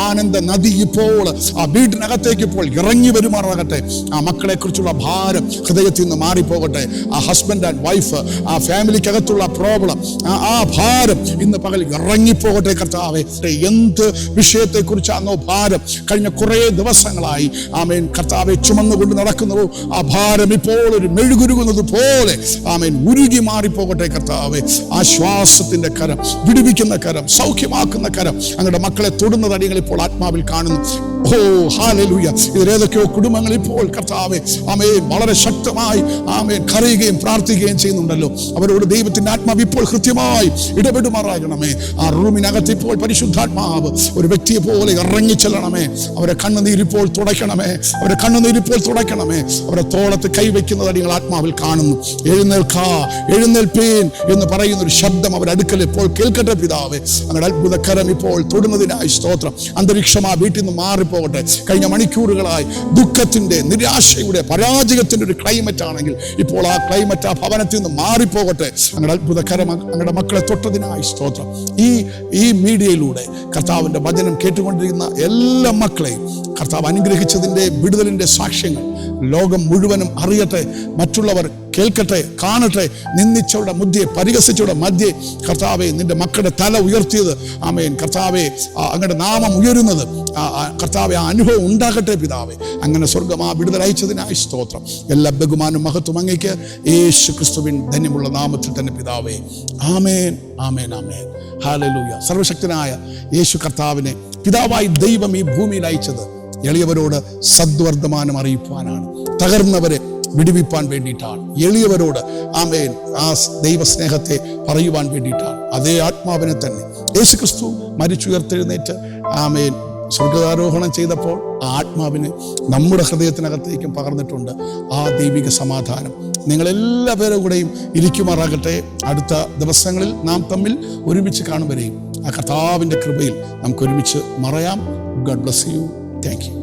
A: ആനന്ദ നദി ഇപ്പോൾ ആ വീടിനകത്തേക്ക് ഇപ്പോൾ ഇറങ്ങി വരുമാറാകട്ടെ. ആ മക്കളെ കുറിച്ചുള്ള ഭാരം ഹൃദയത്തിൽ നിന്ന് മാറിപ്പോകട്ടെ. ആ ഹസ്ബൻഡ് ആൻഡ് വൈഫ്, ആ ഫാമിലിക്കകത്തുള്ള പ്രോബ്ലം, ആ ഭാരം ഇന്ന് പകൽ ഇറങ്ങിപ്പോകട്ടെ. കർത്താവേ, എന്ത് വിഷയത്തെക്കുറിച്ചാണോ ഭാരം കഴിഞ്ഞ കുറേ ദിവസങ്ങളായി ആമേൻ കർത്താവ് കർത്താവെ ചുമന്നുകൊണ്ട് നടക്കുന്നവോ ആ ഭാരം ഇപ്പോൾ ഒരു മെഴുകുരുകുന്നത് പോലെ ആമേൻ ഉരുകി മാറിപ്പോകട്ടെ കർത്താവെ. ആശ്വാസത്തിന്റെ കരം, വിടുവിക്കുന്ന കരം, സൗഖ്യമാക്കുന്ന കരം അങ്ങയുടെ മക്കളെ തൊടുന്നത് അടിയങ്ങൾ ഇപ്പോൾ ആത്മാവിൽ കാണുന്നു. ഓ ഹല്ലേലൂയ. ഇതിലേതൊക്കെയോ കുടുംബങ്ങൾ ഇപ്പോൾ കർത്താവെ ആമേൻ വളരെ ശക്തമായി ആമേൻ കരയുകയും പ്രാർത്ഥിക്കുകയും ചെയ്യുന്നുണ്ടല്ലോ. അവരോട് ദൈവത്തിന്റെ ആത്മാവ് ഇപ്പോൾ കൃത്യമായി ഇടപെടുമാറാകണമേ. ആ റൂമിനകത്ത് ഇപ്പോൾ പരിശുദ്ധാത്മാവ് ഒരു വ്യക്തിയെ പോലെ ഇറങ്ങിച്ചെല്ലണമേ. അവരെ കണ്ണുനീരിപ്പോൾ തുടയ്ക്കണമേ, അവരെ കണ്ണുനീരിപ്പോൾ തുടയ്ക്കണമേ. അവരെ തോളത്ത് കൈവയ്ക്കുന്നത് നിങ്ങൾ ആത്മാവിൽ കാണുന്നു. എഴുന്നേൽക്കാ, എഴുന്നേൽപ്പീൻ എന്ന് പറയുന്ന ഒരു ശബ്ദം അവരുടെ അടുക്കൽ ഇപ്പോൾ കേൾക്കട്ടെ പിതാവേ. അങ്ങനെ അത്ഭുതകരം ഇപ്പോൾ തൊടുന്നതിനായി സ്തോത്രം. അന്തരീക്ഷം ആ വീട്ടിൽ നിന്ന് മാറിപ്പോകട്ടെ. കഴിഞ്ഞ മണിക്കൂറുകളായി ദുഃഖത്തിന്റെ, നിരാശയുടെ, പരാജയത്തിന്റെ ഒരു ക്ലൈമറ്റ് ആണെങ്കിൽ ഇപ്പോൾ ആ ക്ലൈമറ്റ് ആ ഭവനത്തിൽ നിന്ന് മാറിപ്പോകട്ടെ. അങ്ങനെ അത്ഭുതകരം അങ്ങയുടെ മക്കളെ തൊട്ടതിനായി സ്തോത്രം. ഈ മീഡിയയിലൂടെ കർത്താവിന്റെ വചനം കേട്ടുകൊണ്ടിരിക്കുന്ന എല്ലാ മക്കളെയും കർത്താവ് അനുഗ്രഹിച്ചതിന്റെ വിടുതലിന്റെ സാക്ഷ്യങ്ങൾ ലോകം മുഴുവനും അറിയട്ടെ, മറ്റുള്ളവർ കേൾക്കട്ടെ, കാണട്ടെ. നിന്ദിച്ചവരുടെ മധ്യേ, പരിഹസിച്ചവരുടെ മധ്യേ കർത്താവെ നിന്റെ മക്കളുടെ തല ഉയർത്തിയത് ആമേൻ കർത്താവെ അങ്ങയുടെ നാമം ഉയരുന്നത് കർത്താവെ ആ അനുഭവം ഉണ്ടാകട്ടെ പിതാവെ. അങ്ങനെ സ്വർഗം ആ വിടുതൽ അയച്ചതിനായി സ്തോത്രം. എല്ലാ ബഹുമാനും മഹത്വം അങ്ങേക്ക് യേശു ക്രിസ്തുവിൻ ധന്യമുള്ള നാമത്തിൽ തന്നെ പിതാവേ. ആമേൻ, ആമേൻ, ആമേൻ. ഹല്ലേലൂയ. സർവശക്തനായ യേശു കർത്താവിനെ പിതാവായി ദൈവം ഈ ഭൂമിയിൽ അയച്ചത് എളിയവരോട് സദ്വർദ്ധമാനം അറിയിപ്പാനാണ്, തകർന്നവരെ വിടുവിപ്പാൻ വേണ്ടിയിട്ടാണ്, എളിയവരോട് ആമേൻ ആ ദൈവസ്നേഹത്തെ പറയുവാൻ വേണ്ടിയിട്ടാണ്. അതേ ആത്മാവിനെ തന്നെ യേശു ക്രിസ്തു മരിച്ചുയർത്തെഴുന്നേറ്റ് ആമേൻ സ്വർഗാരോഹണം ചെയ്തപ്പോൾ ആ ആത്മാവിനെ നമ്മുടെ ഹൃദയത്തിനകത്തേക്കും പകർന്നിട്ടുണ്ട്. ആ ദൈവിക സമാധാനം നിങ്ങളെല്ലാവരും കൂടെയും ഇരിക്കുമാറാകട്ടെ. അടുത്ത ദിവസങ്ങളിൽ നാം തമ്മിൽ ഒരുമിച്ച് കാണും വരെയും ആ കർത്താവിൻ്റെ കൃപയിൽ നമുക്ക് ഒരുമിച്ച് മറയാം. God bless you. Thank U.